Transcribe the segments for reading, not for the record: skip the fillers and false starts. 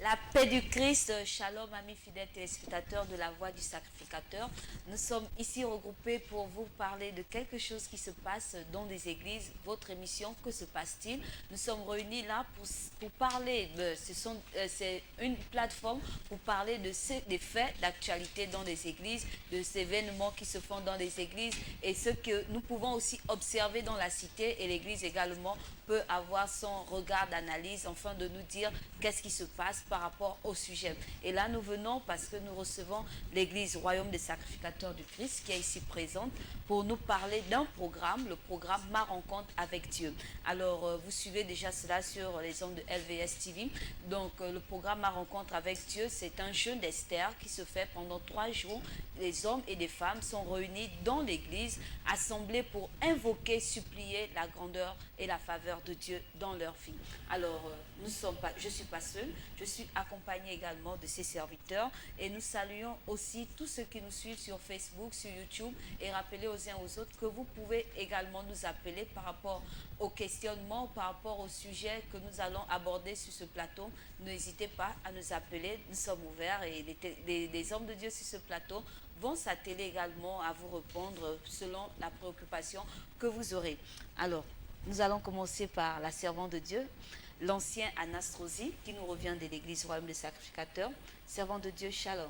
La paix du Christ, shalom amis fidèles téléspectateurs de la voix du sacrificateur. Nous sommes ici regroupés pour vous parler de quelque chose qui se passe dans des églises. Votre émission, que se passe-t-il? Nous sommes réunis là pour parler, c'est une plateforme pour parler des faits d'actualité dans des églises, de ces événements qui se font dans des églises et ce que nous pouvons aussi observer dans la cité, et l'église également peut avoir son regard d'analyse afin de nous dire qu'est-ce qui se passe par rapport au sujet. Et là, nous venons parce que nous recevons l'église Royaume des Sacrificateurs du Christ qui est ici présente pour nous parler d'un programme, le programme Ma Rencontre avec Dieu. Alors, vous suivez déjà cela sur les ondes de LVS TV. Donc, le programme Ma Rencontre avec Dieu, c'est un jeûne d'Esther qui se fait pendant 3 jours. Les hommes et les femmes sont réunis dans l'église, assemblés pour invoquer, supplier la grandeur et la faveur de Dieu dans leur vie. Alors, je ne suis pas seule, je suis accompagnée également de ces serviteurs et nous saluons aussi tous ceux qui nous suivent sur Facebook, sur YouTube, et rappelez aux uns aux autres que vous pouvez également nous appeler par rapport aux questionnements, par rapport au sujet que nous allons aborder sur ce plateau. N'hésitez pas à nous appeler, nous sommes ouverts et les hommes de Dieu sur ce plateau vont s'atteler également à vous répondre selon la préoccupation que vous aurez. Alors, nous allons commencer par la servante de Dieu, l'ancien Anastrosie, qui nous revient de l'église Royaume des Sacrificateurs. Servant de Dieu, shalom.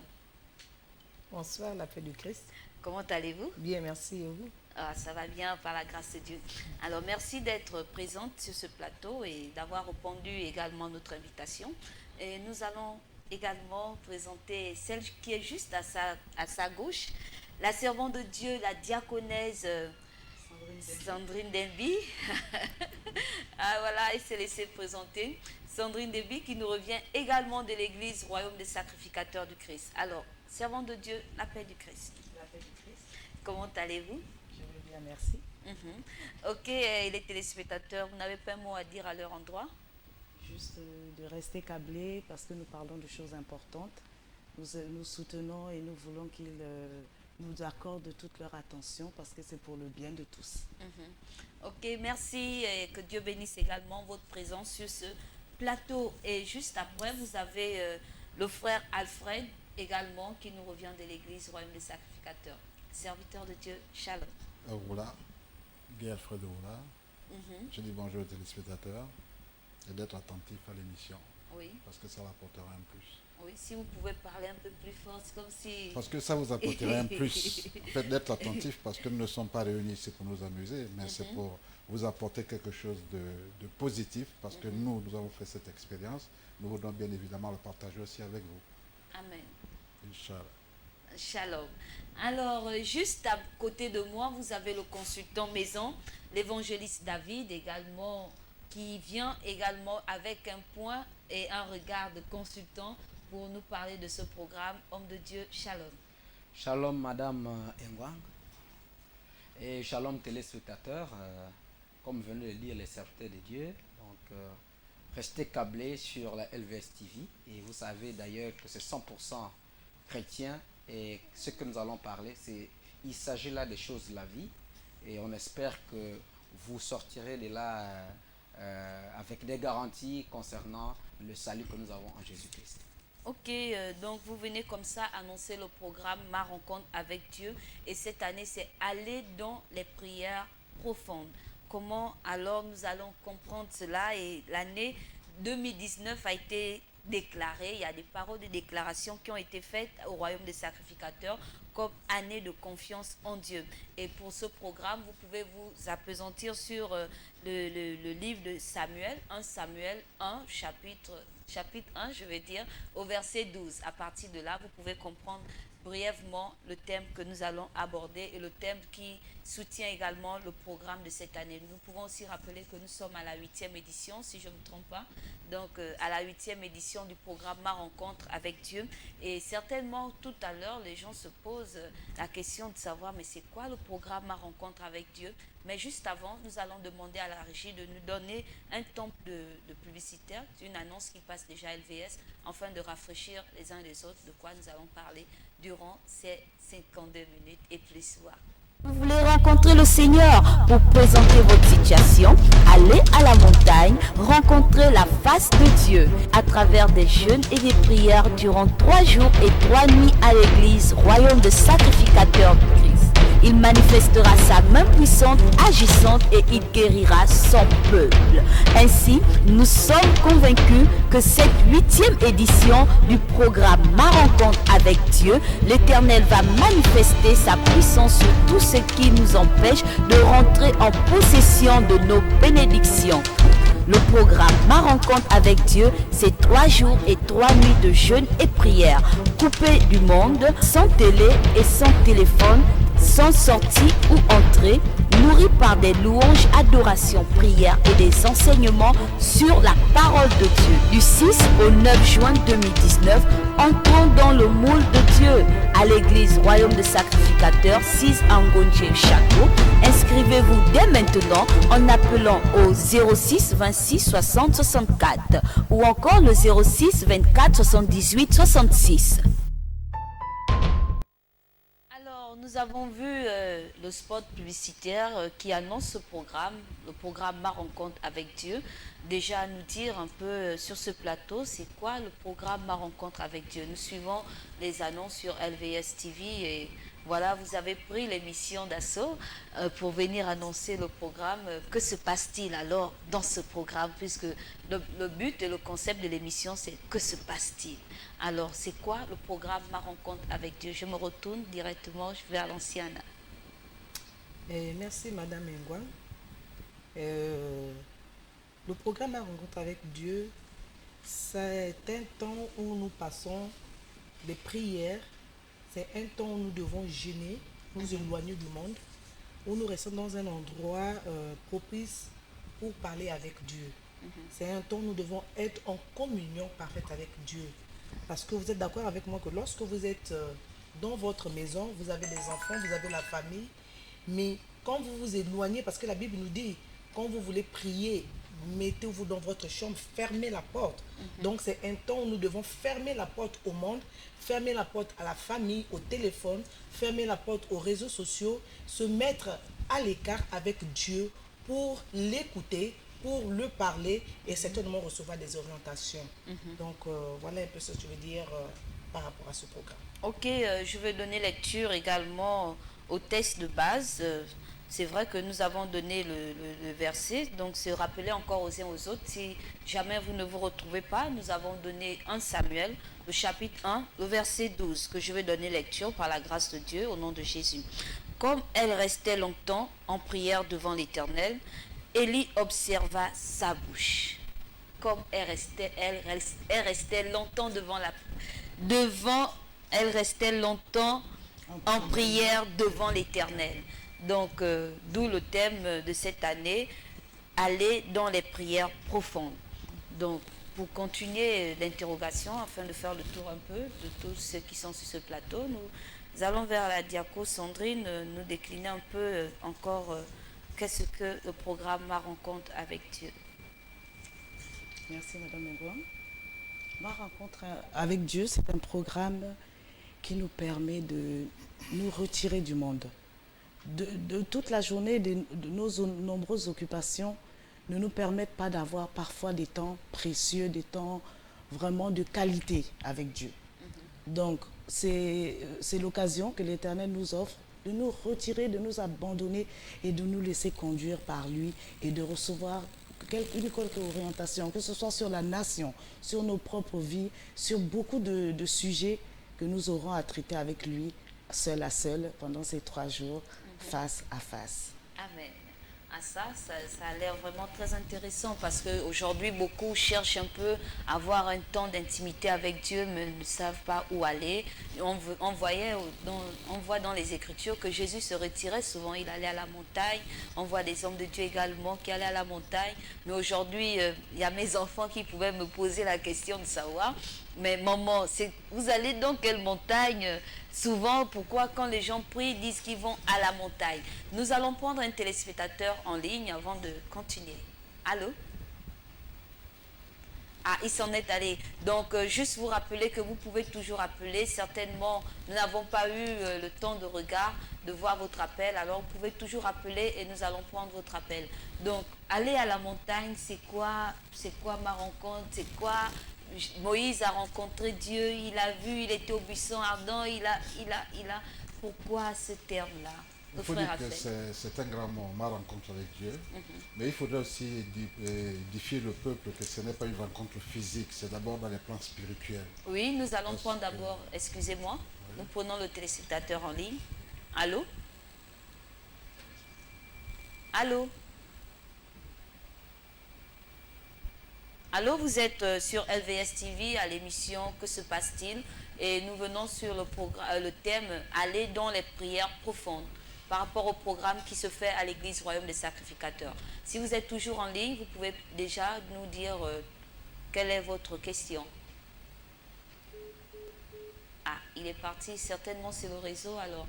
Bonsoir, la paix du Christ. Comment allez-vous? Bien, merci, et vous? Ça va bien par la grâce de Dieu. Alors, merci d'être présente sur ce plateau et d'avoir répondu également à notre invitation. Et nous allons également présenter celle qui est juste à sa gauche, la servante de Dieu, la diaconesse Sandrine Denby. Ah voilà, elle s'est laissée présenter. Sandrine Denby qui nous revient également de l'église Royaume des Sacrificateurs du Christ. Alors, servante de Dieu, la paix du Christ. La paix du Christ. Comment allez-vous? Je vais bien, merci. Ok, les téléspectateurs, vous n'avez pas un mot à dire à leur endroit? Juste de rester câblés parce que nous parlons de choses importantes. Nous soutenons et nous voulons qu'ils nous accordent toute leur attention parce que c'est pour le bien de tous. Ok, merci et que Dieu bénisse également votre présence sur ce plateau. Et juste après, vous avez le frère Alfred également qui nous revient de l'église Royaume des Sacrificateurs. Serviteur de Dieu, shalom. Voilà, Guy Alfred Oula. Je dis bonjour aux téléspectateurs et d'être attentif à l'émission. Oui. Parce que ça leur apportera un plus. Oui, si vous pouvez parler un peu plus fort, c'est comme si... Parce que ça vous apportera un plus. En fait, d'être attentif parce que nous ne sommes pas réunis ici pour nous amuser, mais c'est pour vous apporter quelque chose de positif parce que nous avons fait cette expérience. Nous voulons bien évidemment le partager aussi avec vous. Amen. Inch'Allah. Shalom. Alors, juste à côté de moi, vous avez le consultant maison, l'évangéliste David également, qui vient également avec un point et un regard de consultant pour nous parler de ce programme. Homme de Dieu, shalom. Shalom Madame Engwang et shalom téléspectateurs, comme venait de le dire les serviteurs de Dieu. Donc, restez câblés sur la LVS TV et vous savez d'ailleurs que c'est 100% chrétien. Et ce que nous allons parler, il s'agit là des choses de la vie. Et on espère que vous sortirez de là avec des garanties concernant le salut que nous avons en Jésus-Christ. Ok, donc vous venez comme ça annoncer le programme Ma Rencontre avec Dieu. Et cette année, c'est aller dans les prières profondes. Comment alors nous allons comprendre cela? Et l'année 2019 a été déclarée, il y a des paroles de déclaration qui ont été faites au Royaume des Sacrificateurs comme année de confiance en Dieu. Et pour ce programme, vous pouvez vous appesantir sur le livre de Samuel, 1 Samuel 1, chapitre 1, je vais dire, au verset 12. À partir de là, vous pouvez comprendre brièvement le thème que nous allons aborder et le thème qui soutient également le programme de cette année. Nous pouvons aussi rappeler que nous sommes à la 8e édition, si je ne me trompe pas. Donc, à la 8e édition du programme Ma Rencontre avec Dieu. Et certainement, tout à l'heure, les gens se posent la question de savoir, mais c'est quoi le programme Ma Rencontre avec Dieu? Mais juste avant, nous allons demander à la régie de nous donner un temps de publicitaire, une annonce qui passe déjà à LVS, afin de rafraîchir les uns les autres de quoi nous allons parler durant ces 52 minutes et plus soir. Vous voulez rencontrer le Seigneur pour présenter votre situation, allez à la montagne, rencontrer la face de Dieu à travers des jeûnes et des prières durant 3 jours et 3 nuits à l'église Royaume de Sacrificateur du Christ. Il manifestera sa main puissante, agissante et il guérira son peuple. Ainsi, nous sommes convaincus que cette 8e édition du programme Ma rencontre avec Dieu, l'Éternel va manifester sa puissance sur tout ce qui nous empêche de rentrer en possession de nos bénédictions. Le programme Ma rencontre avec Dieu, c'est 3 jours et 3 nuits de jeûne et prière, coupés du monde, sans télé et sans téléphone, sans sortie ou entrée, nourris par des louanges, adorations, prières et des enseignements sur la parole de Dieu. Du 6 au 9 juin 2019, entrons dans le moule de Dieu à l'église Royaume de Sacrificateur 6 Angonje Château. Inscrivez-vous dès maintenant en appelant au 06 26 60 64 ou encore le 06 24 78 66. Nous avons vu le spot publicitaire qui annonce ce programme, le programme Ma rencontre avec Dieu. Déjà à nous dire un peu sur ce plateau, c'est quoi le programme Ma rencontre avec Dieu? Nous suivons les annonces sur LVS TV et voilà, vous avez pris l'émission d'assaut pour venir annoncer le programme. Que se passe-t-il alors dans ce programme? Puisque le but et le concept de l'émission, c'est que se passe-t-il? Alors, c'est quoi le programme Ma rencontre avec Dieu? Je me retourne directement vers l'ancienne. Merci Madame Engouin. Le programme Ma rencontre avec Dieu, c'est un temps où nous passons des prières. C'est un temps où nous devons jeûner, nous éloigner du monde, où nous restons dans un endroit propice pour parler avec Dieu. C'est un temps où nous devons être en communion parfaite avec Dieu. Parce que vous êtes d'accord avec moi que lorsque vous êtes dans votre maison, vous avez des enfants, vous avez la famille, mais quand vous vous éloignez, parce que la Bible nous dit, quand vous voulez prier, mettez-vous dans votre chambre, fermez la porte. Donc c'est un temps où nous devons fermer la porte au monde, fermer la porte à la famille, au téléphone, fermer la porte aux réseaux sociaux, se mettre à l'écart avec Dieu pour l'écouter, pour le parler et certainement recevoir des orientations. Donc voilà un peu ce que je veux dire par rapport à ce programme. Ok, je vais donner lecture également au test de base. C'est vrai que nous avons donné le verset, donc se rappeler encore aux uns aux autres. Si jamais vous ne vous retrouvez pas, nous avons donné 1 Samuel, le chapitre 1, le verset 12, que je vais donner lecture par la grâce de Dieu au nom de Jésus. Comme elle restait longtemps en prière devant l'Éternel, Élie observa sa bouche. Comme elle restait longtemps elle restait longtemps en prière devant l'Éternel. Donc, d'où le thème de cette année, aller dans les prières profondes. Donc, pour continuer l'interrogation, afin de faire le tour un peu de tous ceux qui sont sur ce plateau, nous allons vers la diaco Sandrine, nous décliner un peu encore qu'est-ce que le programme Ma rencontre avec Dieu. Merci Madame Engouin. Ma rencontre avec Dieu, c'est un programme qui nous permet de nous retirer du monde. De toute la journée, de nos nombreuses occupations ne nous permettent pas d'avoir parfois des temps précieux, des temps vraiment de qualité avec Dieu. Donc, c'est l'occasion que l'Éternel nous offre de nous retirer, de nous abandonner et de nous laisser conduire par lui et de recevoir une quelques orientation, que ce soit sur la nation, sur nos propres vies, sur beaucoup de sujets que nous aurons à traiter avec lui, seul à seul, pendant ces 3 jours, face à face. Amen. À ça a l'air vraiment très intéressant parce qu'aujourd'hui, beaucoup cherchent un peu à avoir un temps d'intimité avec Dieu, mais ne savent pas où aller. On voit dans les Écritures que Jésus se retirait souvent, il allait à la montagne. On voit des hommes de Dieu également qui allaient à la montagne. Mais aujourd'hui, il y a mes enfants qui pouvaient me poser la question de savoir, mais maman, vous allez dans quelle montagne? Souvent, pourquoi quand les gens prient, ils disent qu'ils vont à la montagne? Nous allons prendre un téléspectateur en ligne avant de continuer. Allô? Ah, il s'en est allé. Donc, juste vous rappeler que vous pouvez toujours appeler. Certainement, nous n'avons pas eu le temps de regard, de voir votre appel. Alors, vous pouvez toujours appeler et nous allons prendre votre appel. Donc, aller à la montagne, c'est quoi ma rencontre? C'est quoi? Moïse a rencontré Dieu, il a vu, il était au buisson ardent, Pourquoi ce terme-là? Il faut dire que c'est un grand mot, ma rencontre avec Dieu. Mais il faudrait aussi édifier le peuple que ce n'est pas une rencontre physique, c'est d'abord dans les plans spirituels. Oui, nous allons prendre d'abord, excusez-moi, nous prenons le téléspectateur en ligne. Allô? Allô? Allô, vous êtes sur LVS TV à l'émission Que se passe-t-il? Et nous venons sur le thème Aller dans les prières profondes par rapport au programme qui se fait à l'église Royaume des Sacrificateurs. Si vous êtes toujours en ligne, vous pouvez déjà nous dire quelle est votre question. Ah, il est parti, certainement c'est le réseau. Alors,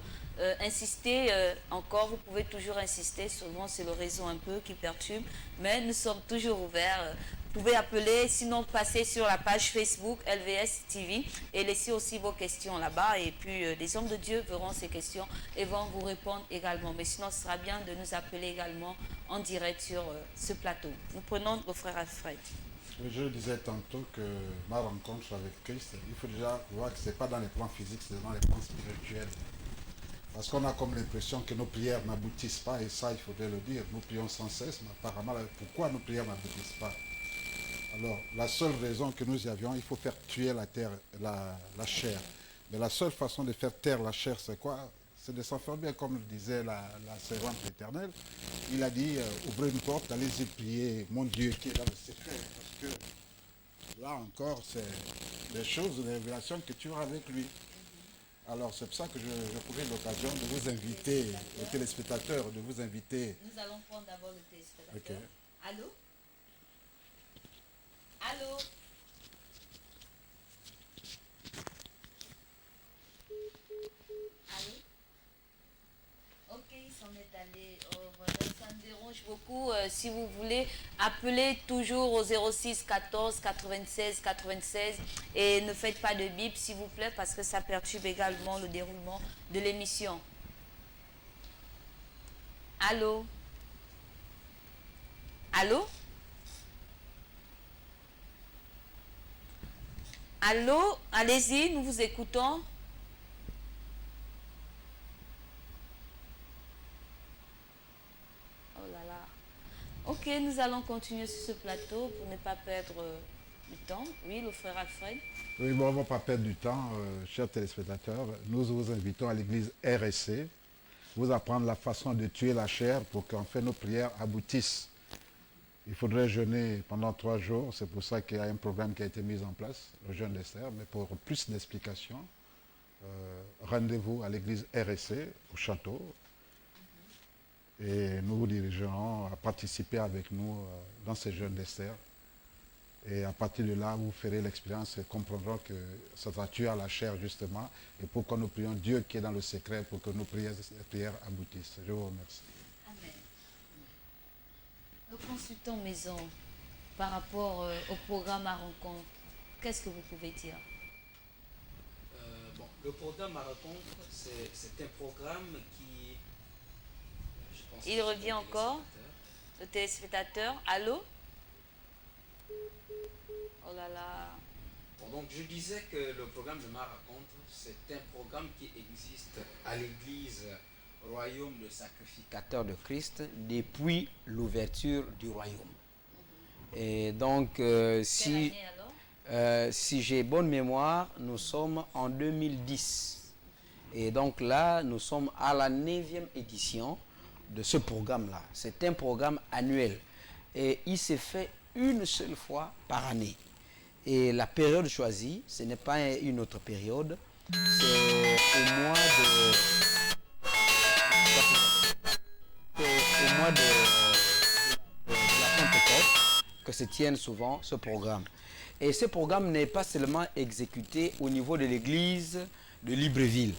insistez encore, vous pouvez toujours insister, souvent c'est le réseau un peu qui perturbe, mais nous sommes toujours ouverts. Vous pouvez appeler, sinon passez sur la page Facebook LVS TV et laissez aussi vos questions là-bas. Et puis les hommes de Dieu verront ces questions et vont vous répondre également. Mais sinon, ce sera bien de nous appeler également en direct sur ce plateau. Nous prenons le frère Alfred. Je disais tantôt que ma rencontre avec Christ, il faut déjà voir que ce n'est pas dans les plans physiques, c'est dans les plans spirituels. Parce qu'on a comme l'impression que nos prières n'aboutissent pas, et ça, il faudrait le dire. Nous prions sans cesse, mais apparemment, pourquoi nos prières n'aboutissent pas? Alors, la seule raison que nous y avions, il faut faire tuer la terre, la chair. Mais la seule façon de faire taire la chair, c'est quoi? C'est de s'enfermer, comme le disait la servante éternelle. Il a dit, ouvrez une porte, allez-y prier mon Dieu qui est dans le secret. Parce que là encore, c'est des choses, des révélations que tu auras avec lui. Alors, c'est pour ça que je pourrais l'occasion de vous inviter, les téléspectateurs, de vous inviter. Nous allons prendre d'abord le téléspectateur. Okay. Allô? Allô? Allô? Ok, il s'en est allé. Oh, voilà, ça me dérange beaucoup. Si vous voulez, appelez toujours au 06 14 96 96 et ne faites pas de bip, s'il vous plaît, parce que ça perturbe également le déroulement de l'émission. Allô? Allô? Allô? Allez-y, nous vous écoutons. Oh là là. Ok, nous allons continuer sur ce plateau pour ne pas perdre du temps. Oui, le frère Alfred. Oui, bon, on ne va pas perdre du temps, chers téléspectateurs. Nous vous invitons à l'église RSC, vous apprendre la façon de tuer la chair pour qu'en fait nos prières aboutissent. Il faudrait jeûner pendant 3 jours, c'est pour ça qu'il y a un programme qui a été mis en place, le jeûne d'Esther. Mais pour plus d'explications, rendez-vous à l'église RSC, au château. Et nous vous dirigerons à participer avec nous dans ces jeûnes d'Esther. Et à partir de là, vous ferez l'expérience et comprendrez que ça va tuer à la chair justement. Et pour que nous prions Dieu qui est dans le secret, pour que nos prières aboutissent. Je vous remercie. Amen. Le consultant maison, par rapport au programme à rencontre, qu'est-ce que vous pouvez dire? Bon, le programme à rencontre, c'est un programme qui... je pense Il revient encore, le téléspectateur. Allô? Oh là là. Bon, donc je disais que le programme de ma rencontre, c'est un programme qui existe à l'église Royaume de Sacrificateurs de Christ depuis l'ouverture du royaume. Et donc, si j'ai bonne mémoire, nous sommes en 2010. Et donc là, nous sommes à la 9e édition de ce programme-là. C'est un programme annuel. Et il s'est fait une seule fois par année. Et la période choisie, ce n'est pas une autre période, c'est au mois de la Pentecôte que se tienne souvent ce programme. Et ce programme n'est pas seulement exécuté au niveau de l'église de Libreville.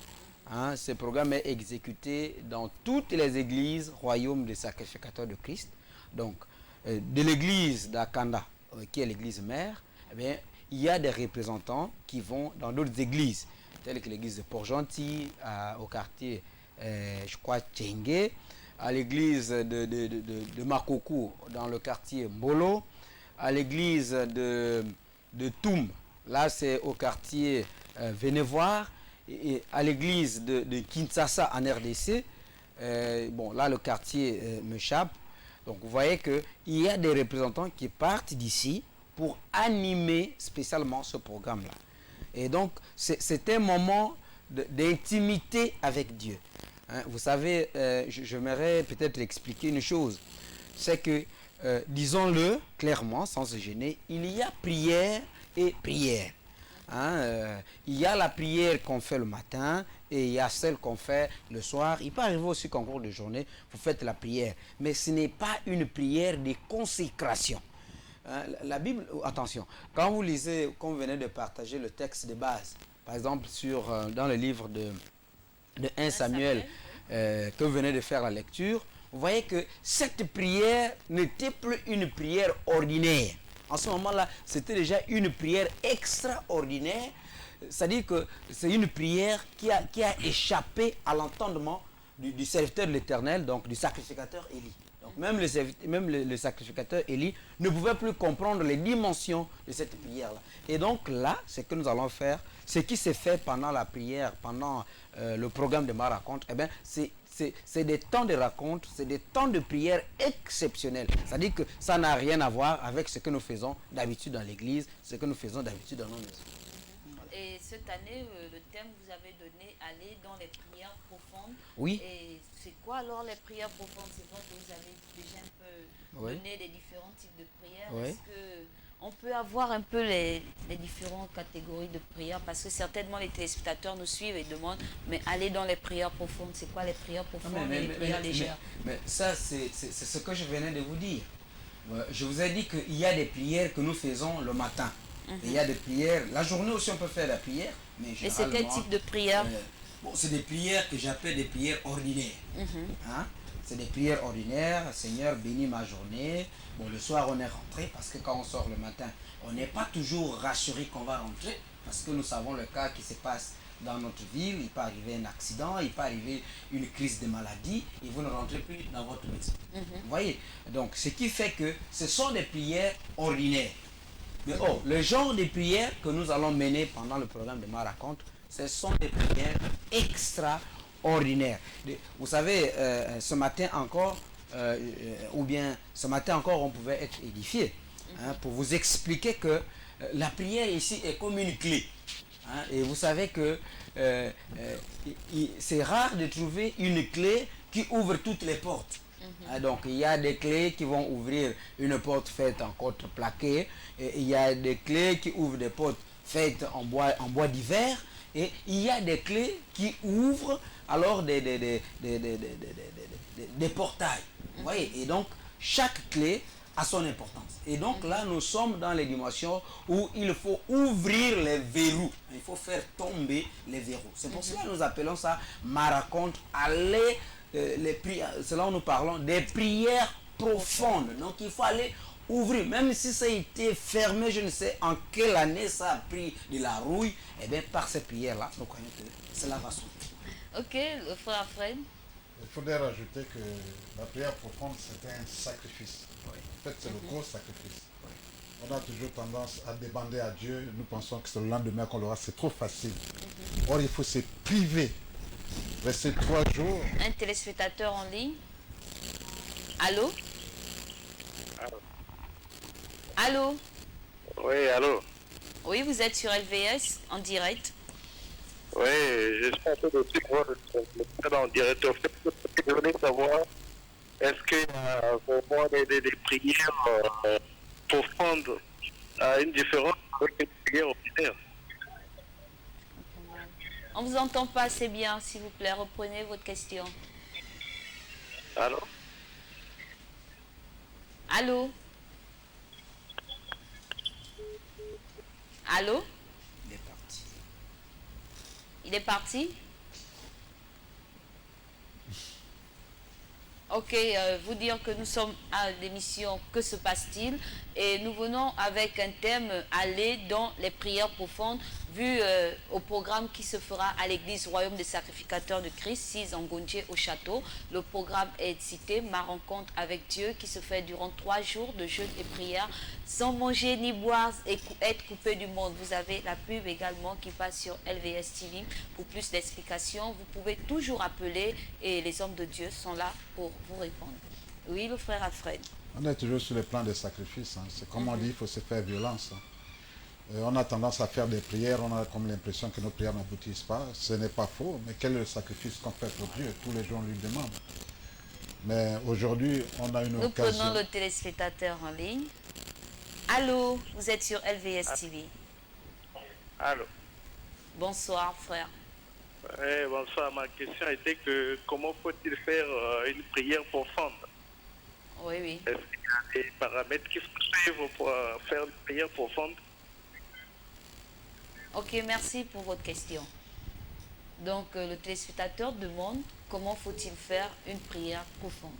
Hein, ce programme est exécuté dans toutes les églises Royaume des Sacrificateurs de Christ. Donc, de l'église d'Akanda, qui est l'église mère, bien, il y a des représentants qui vont dans d'autres églises, telles que l'église de Port-Gentil, au quartier, je crois, Tchengue, à l'église de Makoko, dans le quartier Mbolo, à l'église de Toum, là c'est au quartier Vénévoir, et à l'église de Kinshasa en RDC, bon là le quartier m'échappe. Donc vous voyez qu'il y a des représentants qui partent d'ici pour animer spécialement ce programme-là. Et donc c'est un moment d'intimité avec Dieu. Hein, vous savez, j'aimerais peut-être expliquer une chose. C'est que, disons-le clairement, sans se gêner, il y a prière et prière. Hein, il y a la prière qu'on fait le matin et il y a celle qu'on fait le soir. Il peut arriver aussi qu'en cours de journée, vous faites la prière. Mais ce n'est pas une prière de consécration. Hein, la Bible, attention, quand vous lisez, comme vous venez de partager le texte de base, par exemple dans le livre de 1 Samuel, que vous venez de faire la lecture, vous voyez que cette prière n'était plus une prière ordinaire. En ce moment-là, c'était déjà une prière extraordinaire. C'est-à-dire que c'est une prière qui a échappé à l'entendement du serviteur de l'Éternel, donc du sacrificateur Élie. Donc même le sacrificateur Élie ne pouvait plus comprendre les dimensions de cette prière-là. Et donc là, ce que nous allons faire, ce qui s'est fait pendant la prière, pendant le programme de ma raconte, eh bien, c'est des temps de raconte, c'est des temps de prière exceptionnels. C'est-à-dire que ça n'a rien à voir avec ce que nous faisons d'habitude dans l'église, ce que nous faisons d'habitude dans nos maisons. Et cette année, le thème que vous avez donné, aller dans les prières profondes. Oui. Et c'est quoi alors les prières profondes? C'est vrai que vous avez déjà un peu donné les différents types de prières. Oui. Est-ce qu'on peut avoir un peu les différentes catégories de prières? Parce que certainement les téléspectateurs nous suivent et demandent, mais aller dans les prières profondes, c'est quoi les prières profondes et les prières légères? Mais ça, c'est ce que je venais de vous dire. Je vous ai dit qu'il y a des prières que nous faisons le matin. Il y a des prières, la journée aussi on peut faire la prière. Mais et c'est quel type de prière? Bon, c'est des prières que j'appelle des prières ordinaires. Hein? C'est des prières ordinaires. Seigneur, bénis ma journée. Bon, le soir on est rentré parce que quand on sort le matin, on n'est pas toujours rassuré qu'on va rentrer parce que nous savons le cas qui se passe dans notre ville. Il peut arriver un accident, il peut arriver une crise de maladie et vous ne rentrez plus dans votre maison. Vous voyez? Donc, ce qui fait que ce sont des prières ordinaires. Mais le genre de prières que nous allons mener pendant le programme de ma raconte, ce sont des prières extraordinaires. Vous savez, ce matin encore, on pouvait être édifié. Hein, pour vous expliquer que la prière ici est comme une clé. Hein, et vous savez que c'est rare de trouver une clé qui ouvre toutes les portes. Donc il y a des clés qui vont ouvrir une porte faite en contreplaqué, et il y a des clés qui ouvrent des portes faites en bois d'hiver, et il y a des clés qui ouvrent alors des portails. Vous voyez? Et donc chaque clé a son importance. Et donc là nous sommes dans les dimensions où il faut ouvrir les verrous. Il faut faire tomber les verrous. C'est pour cela que nous appelons ça ma raconte, aller les prières, c'est là où nous parlons des prières profondes. Donc il faut aller ouvrir, même si ça a été fermé, je ne sais en quelle année ça a pris de la rouille, et bien par ces prières-là, nous croyons que cela va s'ouvrir. Ok, le frère Fred. Il faudrait rajouter que la prière profonde, c'est un sacrifice. En fait, c'est le gros sacrifice. On a toujours tendance à demander à Dieu, nous pensons que c'est le lendemain qu'on l'aura, c'est trop facile. Or, il faut se priver. Rester 3 jours. Un téléspectateur en ligne. Allô? Allô? Oui, allô? Oui, vous êtes sur LVS en direct. Oui, je suis en train de suivre le en direct. En fait, je voulais savoir, est-ce qu'il y a vraiment des prières profondes à une différence avec les prières ordinaires? On ne vous entend pas assez bien, s'il vous plaît. Reprenez votre question. Allô? Allô? Allô? Il est parti. Il est parti? Ok, vous dire que nous sommes à l'émission Que se passe-t-il? Et nous venons avec un thème aller dans les prières profondes vu au programme qui se fera à l'église Royaume des Sacrificateurs de Christ, 6 en Gondier au château. Le programme est cité Ma rencontre avec Dieu qui se fait durant 3 jours de jeûne et prière sans manger ni boire et être coupé du monde. Vous avez la pub également qui passe sur LVS TV. Pour plus d'explications, vous pouvez toujours appeler et les hommes de Dieu sont là pour vous répondre. Oui, le frère Alfred. On est toujours sur le plan des sacrifices. Hein. C'est comme on dit, il faut se faire violence. Hein. On a tendance à faire des prières, on a comme l'impression que nos prières n'aboutissent pas. Ce n'est pas faux, mais quel est le sacrifice qu'on fait pour Dieu? Tous les jours on lui demande. Mais aujourd'hui, on a une occasion. Nous prenons le téléspectateur en ligne. Allô, vous êtes sur LVS TV. Allô. Bonsoir, frère. Bonsoir. Ma question était que comment faut-il faire une prière profonde? Oui, oui. Est-ce qu'il y a des paramètres qui sont suivre pour faire une prière profonde? Ok, merci pour votre question. Donc, le téléspectateur demande comment faut-il faire une prière profonde.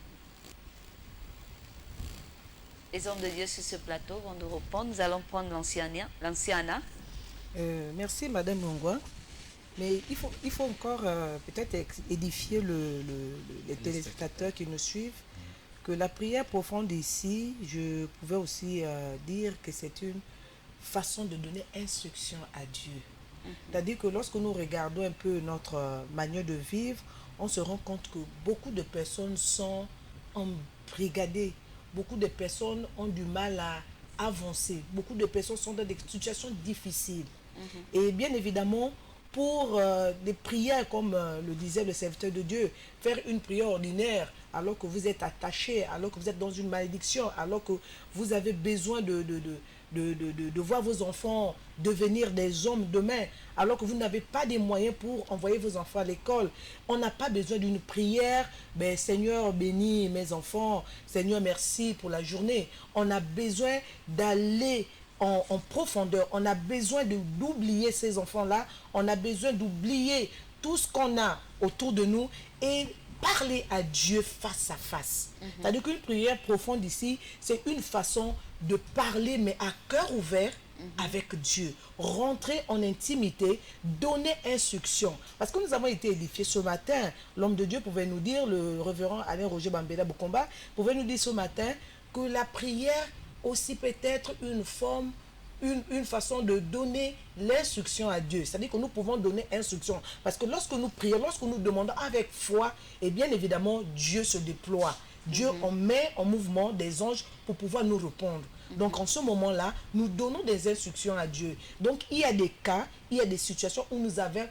Les hommes de Dieu sur ce plateau vont nous répondre. Nous allons prendre l'anciana. Merci, Madame Ngwa. Mais il faut encore peut-être édifier les téléspectateurs qui nous suivent que la prière profonde ici, je pouvais aussi dire que c'est une façon de donner instruction à Dieu. C'est-à-dire que lorsque nous regardons un peu notre manière de vivre, on se rend compte que beaucoup de personnes sont embrigadées, beaucoup de personnes ont du mal à avancer, beaucoup de personnes sont dans des situations difficiles. Et bien évidemment, pour des prières, comme le disait le serviteur de Dieu, faire une prière ordinaire alors que vous êtes attaché, alors que vous êtes dans une malédiction, alors que vous avez besoin de voir vos enfants devenir des hommes demain, alors que vous n'avez pas des moyens pour envoyer vos enfants à l'école. On n'a pas besoin d'une prière, ben, Seigneur bénis mes enfants, Seigneur merci pour la journée. On a besoin d'aller en profondeur, on a besoin d'oublier ces enfants-là, on a besoin d'oublier tout ce qu'on a autour de nous et parler à Dieu face à face. C'est-à-dire qu'une prière profonde ici, c'est une façon de parler, mais à cœur ouvert avec Dieu. Rentrer en intimité, donner instruction. Parce que nous avons été édifiés ce matin. L'homme de Dieu pouvait nous dire, le révérend Alain Roger Bambela Bokomba, pouvait nous dire ce matin que la prière aussi peut être une forme, une façon de donner l'instruction à Dieu. C'est-à-dire que nous pouvons donner instruction. Parce que lorsque nous prions, lorsque nous demandons avec foi, et bien évidemment, Dieu se déploie. Dieu on met en mouvement des anges pour pouvoir nous répondre. Donc en ce moment-là, nous donnons des instructions à Dieu. Donc il y a des cas, il y a des situations où nous avons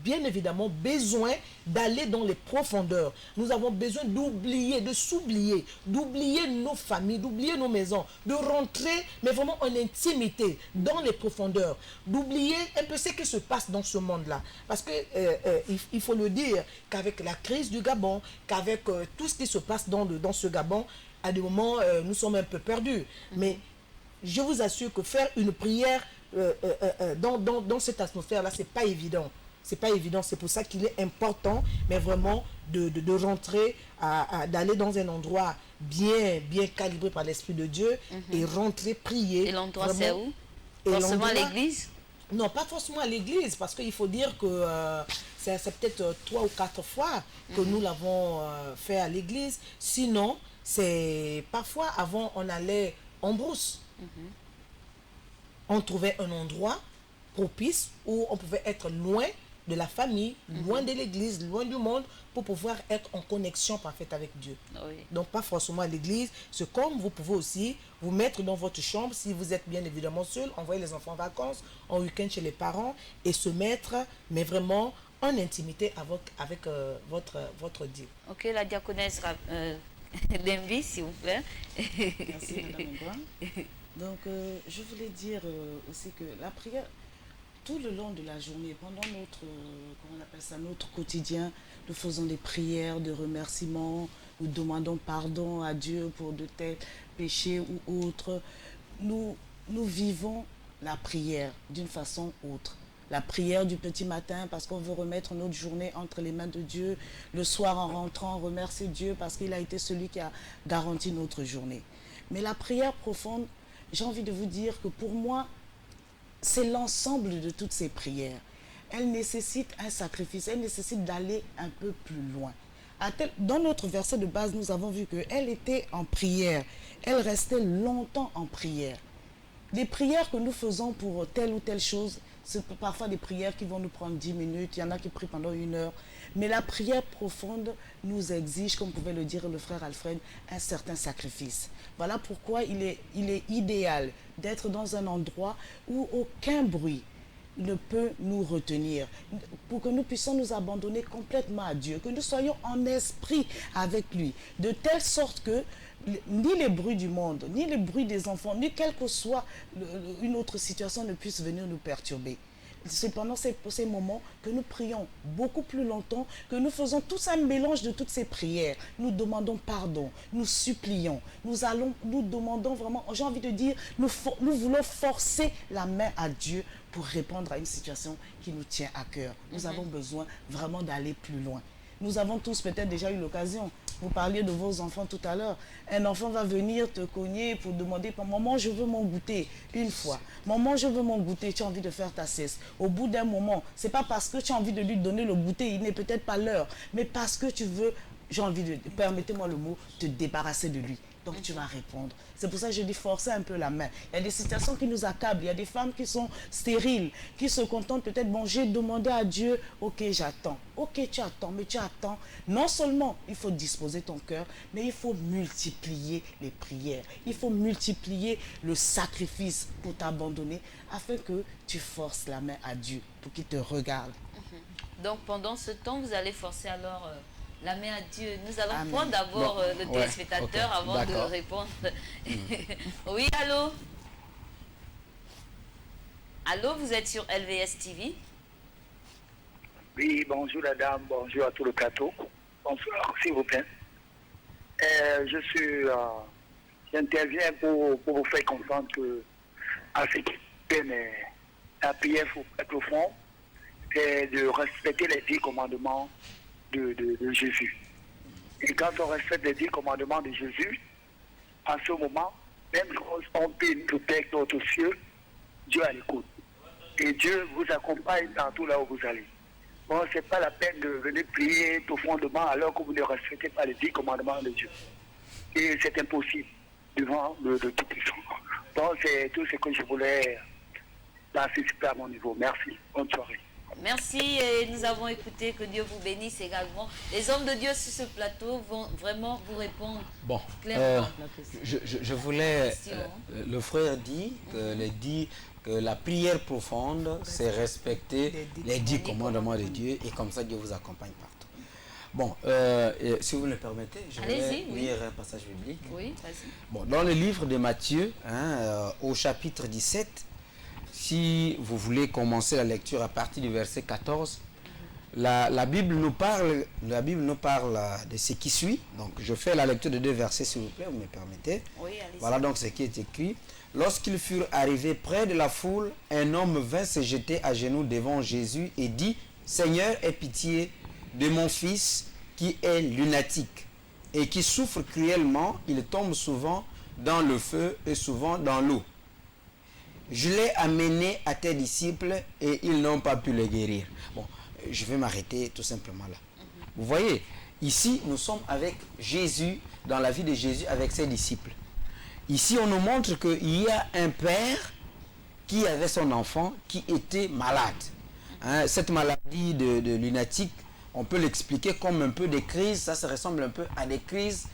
bien évidemment besoin d'aller dans les profondeurs. Nous avons besoin d'oublier, de s'oublier, d'oublier nos familles, d'oublier nos maisons, de rentrer mais vraiment en intimité, dans les profondeurs, d'oublier un peu ce qui se passe dans ce monde-là. Parce que il faut le dire qu'avec la crise du Gabon, qu'avec tout ce qui se passe dans ce Gabon, à des moments, nous sommes un peu perdus. Mais je vous assure que faire une prière dans cette atmosphère-là, c'est pas évident. C'est pas évident. C'est pour ça qu'il est important, mais vraiment, de rentrer, d'aller dans un endroit bien calibré par l'Esprit de Dieu et rentrer, prier. Et l'endroit, c'est où? Forcément à l'église? Non, pas forcément à l'église, parce qu'il faut dire que c'est peut-être 3 ou 4 fois que nous l'avons fait à l'église. Sinon, c'est parfois avant on allait en brousse. On trouvait un endroit propice où on pouvait être loin de la famille, loin de l'église, loin du monde, pour pouvoir être en connexion parfaite avec Dieu. Oui. Donc pas forcément à l'église. C'est comme vous pouvez aussi vous mettre dans votre chambre, si vous êtes bien évidemment seul, envoyer les enfants en vacances, en week-end chez les parents, et se mettre, mais vraiment en intimité avec votre Dieu. Ok, la diaconesse Dembi, s'il vous plaît. Merci, Madame Ngwa. Donc, je voulais dire aussi que la prière, tout le long de la journée, pendant notre, comment on appelle ça, notre quotidien, nous faisons des prières de remerciement, nous demandons pardon à Dieu pour de tels péchés ou autres. Nous vivons la prière d'une façon autre. La prière du petit matin parce qu'on veut remettre notre journée entre les mains de Dieu. Le soir en rentrant, remercier Dieu parce qu'il a été celui qui a garanti notre journée. Mais la prière profonde, j'ai envie de vous dire que pour moi, c'est l'ensemble de toutes ces prières. Elle nécessite un sacrifice, elle nécessite d'aller un peu plus loin. Dans notre verset de base, nous avons vu qu'elle était en prière. Elle restait longtemps en prière. Les prières que nous faisons pour telle ou telle chose, c'est parfois des prières qui vont nous prendre 10 minutes, il y en a qui prient pendant 1 heure. Mais la prière profonde nous exige, comme pouvait le dire le frère Alfred, un certain sacrifice. Voilà pourquoi il est idéal d'être dans un endroit où aucun bruit ne peut nous retenir, pour que nous puissions nous abandonner complètement à Dieu, que nous soyons en esprit avec lui, de telle sorte que ni les bruits du monde, ni les bruits des enfants, ni quelle que soit une autre situation ne puisse venir nous perturber. C'est pendant ces moments que nous prions beaucoup plus longtemps, que nous faisons tous un mélange de toutes ces prières. Nous demandons pardon, nous supplions, nous demandons vraiment, j'ai envie de dire, nous voulons forcer la main à Dieu pour répondre à une situation qui nous tient à cœur. Nous avons besoin vraiment d'aller plus loin. Nous avons tous peut-être déjà eu l'occasion. Vous parliez de vos enfants tout à l'heure. Un enfant va venir te cogner pour demander « Maman, je veux mon goûter » une fois. « Maman, je veux mon goûter », tu as envie de faire ta sieste. Au bout d'un moment, ce n'est pas parce que tu as envie de lui donner le goûter, il n'est peut-être pas l'heure, mais parce que tu veux, j'ai envie de, permettez-moi le mot, te débarrasser de lui. Donc tu vas répondre. C'est pour ça que je dis forcer un peu la main. Il y a des situations qui nous accablent. Il y a des femmes qui sont stériles, qui se contentent peut-être, bon, j'ai demandé à Dieu, ok, j'attends. Ok, tu attends, mais tu attends. Non seulement il faut disposer ton cœur, mais il faut multiplier les prières. Il faut multiplier le sacrifice pour t'abandonner afin que tu forces la main à Dieu pour qu'il te regarde. Donc pendant ce temps, vous allez forcer alors... la main à Dieu. Nous allons Amen. prendre d'abord le téléspectateur avant de répondre. Oui, allô? Allô, vous êtes sur LVS TV? Oui, bonjour la dame, bonjour à tout le plateau. Bonsoir, s'il vous plaît. J'interviens pour vous faire comprendre que la prière profonde, c'est de respecter les 10 commandements de Jésus. Et quand on respecte les 10 commandements de Jésus, à ce moment, même quand on prie notre Père qui est aux cieux, Dieu à l'écoute. Et Dieu vous accompagne partout là où vous allez. Bon, c'est pas la peine de venir prier profondément alors que vous ne respectez pas les 10 commandements de Dieu. Et c'est impossible devant le Tout-Puissant. Donc c'est tout ce que je voulais participer à mon niveau. Merci. Bonne soirée. Merci et nous avons écouté, que Dieu vous bénisse également. Les hommes de Dieu sur ce plateau vont vraiment vous répondre clairement. Je voulais, le frère dit que la prière profonde, c'est respecter les 10 commandements de Dieu et comme ça Dieu vous accompagne partout. Bon, si vous me le permettez, je vais lire un passage biblique. Oui, vas-y. Bon, dans le livre de Matthieu, au chapitre 17, si vous voulez commencer la lecture à partir du verset 14, la Bible nous parle de ce qui suit. Donc, je fais la lecture de 2 versets, s'il vous plaît, vous me permettez. Oui, allez-y. Voilà donc ce qui est écrit. Lorsqu'ils furent arrivés près de la foule, un homme vint se jeter à genoux devant Jésus et dit, « Seigneur, aie pitié de mon fils qui est lunatique et qui souffre cruellement. Il tombe souvent dans le feu et souvent dans l'eau. Je l'ai amené à tes disciples et ils n'ont pas pu le guérir. » Bon, je vais m'arrêter tout simplement là. Vous voyez, ici, nous sommes avec Jésus, dans la vie de Jésus, avec ses disciples. Ici, on nous montre qu'il y a un père qui avait son enfant qui était malade. Hein, cette maladie de lunatique, on peut l'expliquer comme un peu des crises, ça se ressemble un peu à des crises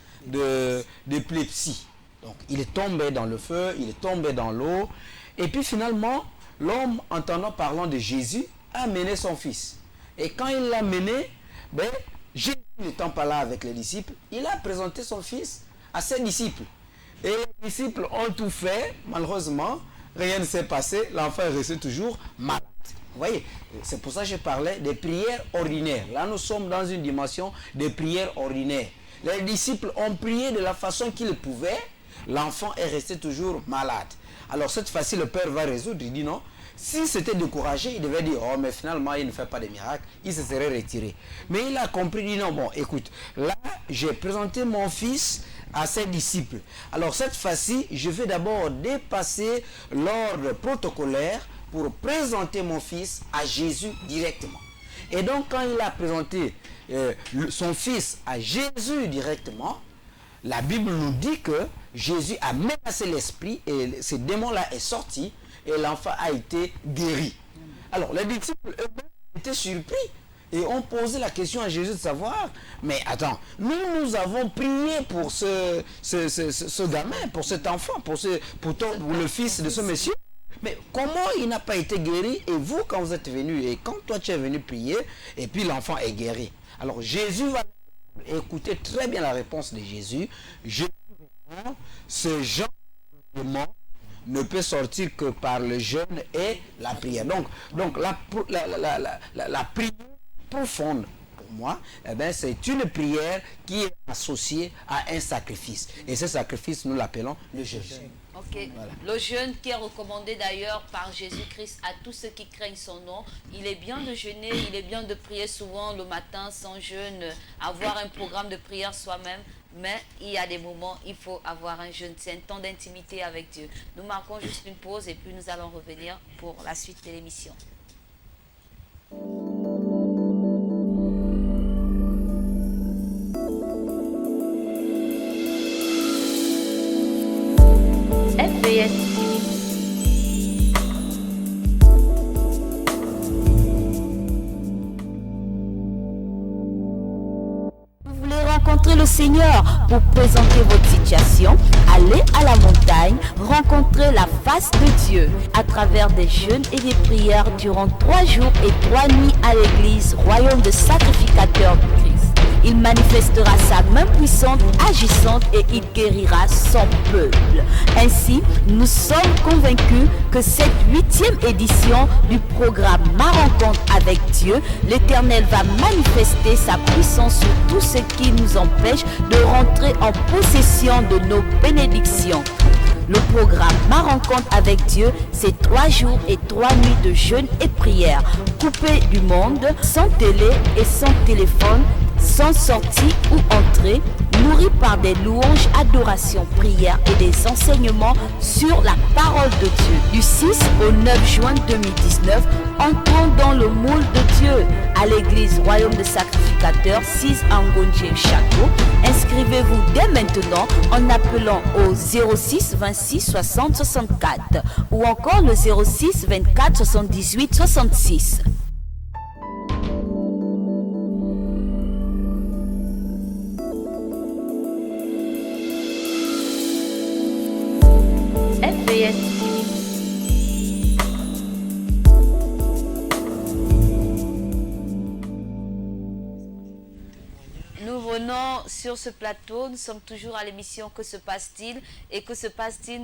d'épilepsie. Donc, il est tombé dans le feu, il est tombé dans l'eau. Et puis finalement, l'homme, entendant parlant de Jésus, a amené son fils. Et quand il l'a amené, Jésus n'étant pas là avec les disciples, il a présenté son fils à ses disciples. Et les disciples ont tout fait, malheureusement, rien ne s'est passé, l'enfant est resté toujours malade. Vous voyez, c'est pour ça que je parlais des prières ordinaires. Là, nous sommes dans une dimension des prières ordinaires. Les disciples ont prié de la façon qu'ils pouvaient, l'enfant est resté toujours malade. Alors cette fois-ci, le père va résoudre, il dit non, si c'était découragé, il devait dire, oh mais finalement il ne fait pas de miracle, il se serait retiré. Mais il a compris, il dit non, bon écoute, là j'ai présenté mon fils à ses disciples. Alors cette fois-ci, je vais d'abord dépasser l'ordre protocolaire pour présenter mon fils à Jésus directement. Et donc quand il a présenté son fils à Jésus directement, la Bible nous dit que Jésus a menacé l'esprit et ce démon-là est sorti et l'enfant a été guéri. Alors les disciples eux-mêmes étaient surpris et ont posé la question à Jésus de savoir, mais attends, nous avons prié pour ce gamin, pour cet enfant, pour le fils de ce monsieur. Mais comment il n'a pas été guéri? Et vous, quand vous êtes venu, et quand toi tu es venu prier, et puis l'enfant est guéri. Alors Jésus va écouter très bien la réponse de Jésus. Jésus répond, ce genre de démon ne peut sortir que par le jeûne et la prière. Donc la prière profonde, pour moi, eh ben, c'est une prière qui est associée à un sacrifice. Et ce sacrifice, nous l'appelons le jeûne. Ok. Voilà. Le jeûne qui est recommandé d'ailleurs par Jésus-Christ à tous ceux qui craignent son nom. Il est bien de jeûner, il est bien de prier souvent le matin sans jeûne, avoir un programme de prière soi-même. Mais il y a des moments, il faut avoir un jeûne. C'est un temps d'intimité avec Dieu. Nous marquons juste une pause et puis nous allons revenir pour la suite de l'émission. FBS. Vous voulez rencontrer le Seigneur pour présenter votre situation, allez à la montagne, rencontrer la face de Dieu à travers des jeûnes et des prières durant 3 jours et 3 nuits à l'église Royaume de Sacrificateur du Christ. Il manifestera sa main puissante, agissante et il guérira son peuple. Ainsi, nous sommes convaincus que cette 8e édition du programme Ma rencontre avec Dieu, l'Éternel va manifester sa puissance sur tout ce qui nous empêche de rentrer en possession de nos bénédictions. Le programme Ma rencontre avec Dieu, c'est 3 jours et 3 nuits de jeûne et prière, coupés du monde, sans télé et sans téléphone, sans sortie ou entrée, nourris par des louanges, adorations, prières et des enseignements sur la parole de Dieu. Du 6 au 9 juin 2019, entrons dans le moule de Dieu à l'église Royaume de Sacrificateur 6 Angonje Château. Inscrivez-vous dès maintenant en appelant au 06 26 60 64 ou encore le 06 24 78 66. FBS. Nous venons sur ce plateau, nous sommes toujours à l'émission Que se passe-t-il? Et que se passe-t-il,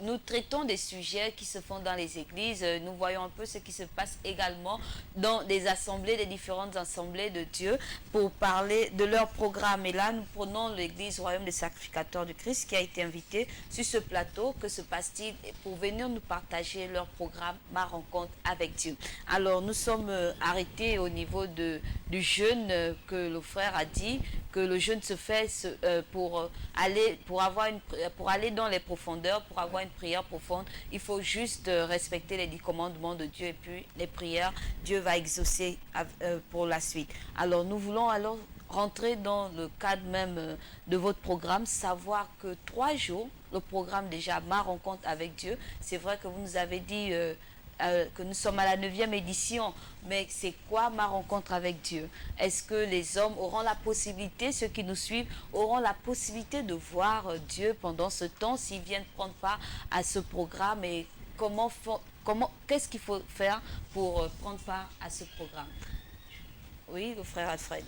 nous traitons des sujets qui se font dans les églises. Nous voyons un peu ce qui se passe également dans des assemblées, des différentes assemblées de Dieu pour parler de leur programme. Et là, nous prenons l'église Royaume des Sacrificateurs du Christ qui a été invitée sur ce plateau. Que se passe-t-il? Pour venir nous partager leur programme Ma rencontre avec Dieu. Alors, nous sommes arrêtés au niveau du jeûne que le frère a dit que le jeûne se fait pour aller dans les profondeurs, pour avoir une prière profonde. Il faut juste respecter les 10 commandements de Dieu et puis les prières, Dieu va exaucer pour la suite. Alors nous voulons alors rentrer dans le cadre même de votre programme, savoir que 3 jours, le programme déjà Ma rencontre avec Dieu, c'est vrai que vous nous avez dit que nous sommes à la 9e édition, mais c'est quoi Ma rencontre avec Dieu? Est-ce que les hommes auront la possibilité, ceux qui nous suivent, auront la possibilité de voir Dieu pendant ce temps s'ils viennent prendre part à ce programme? Et qu'est-ce qu'il faut faire pour prendre part à ce programme? Oui, le frère Alfred.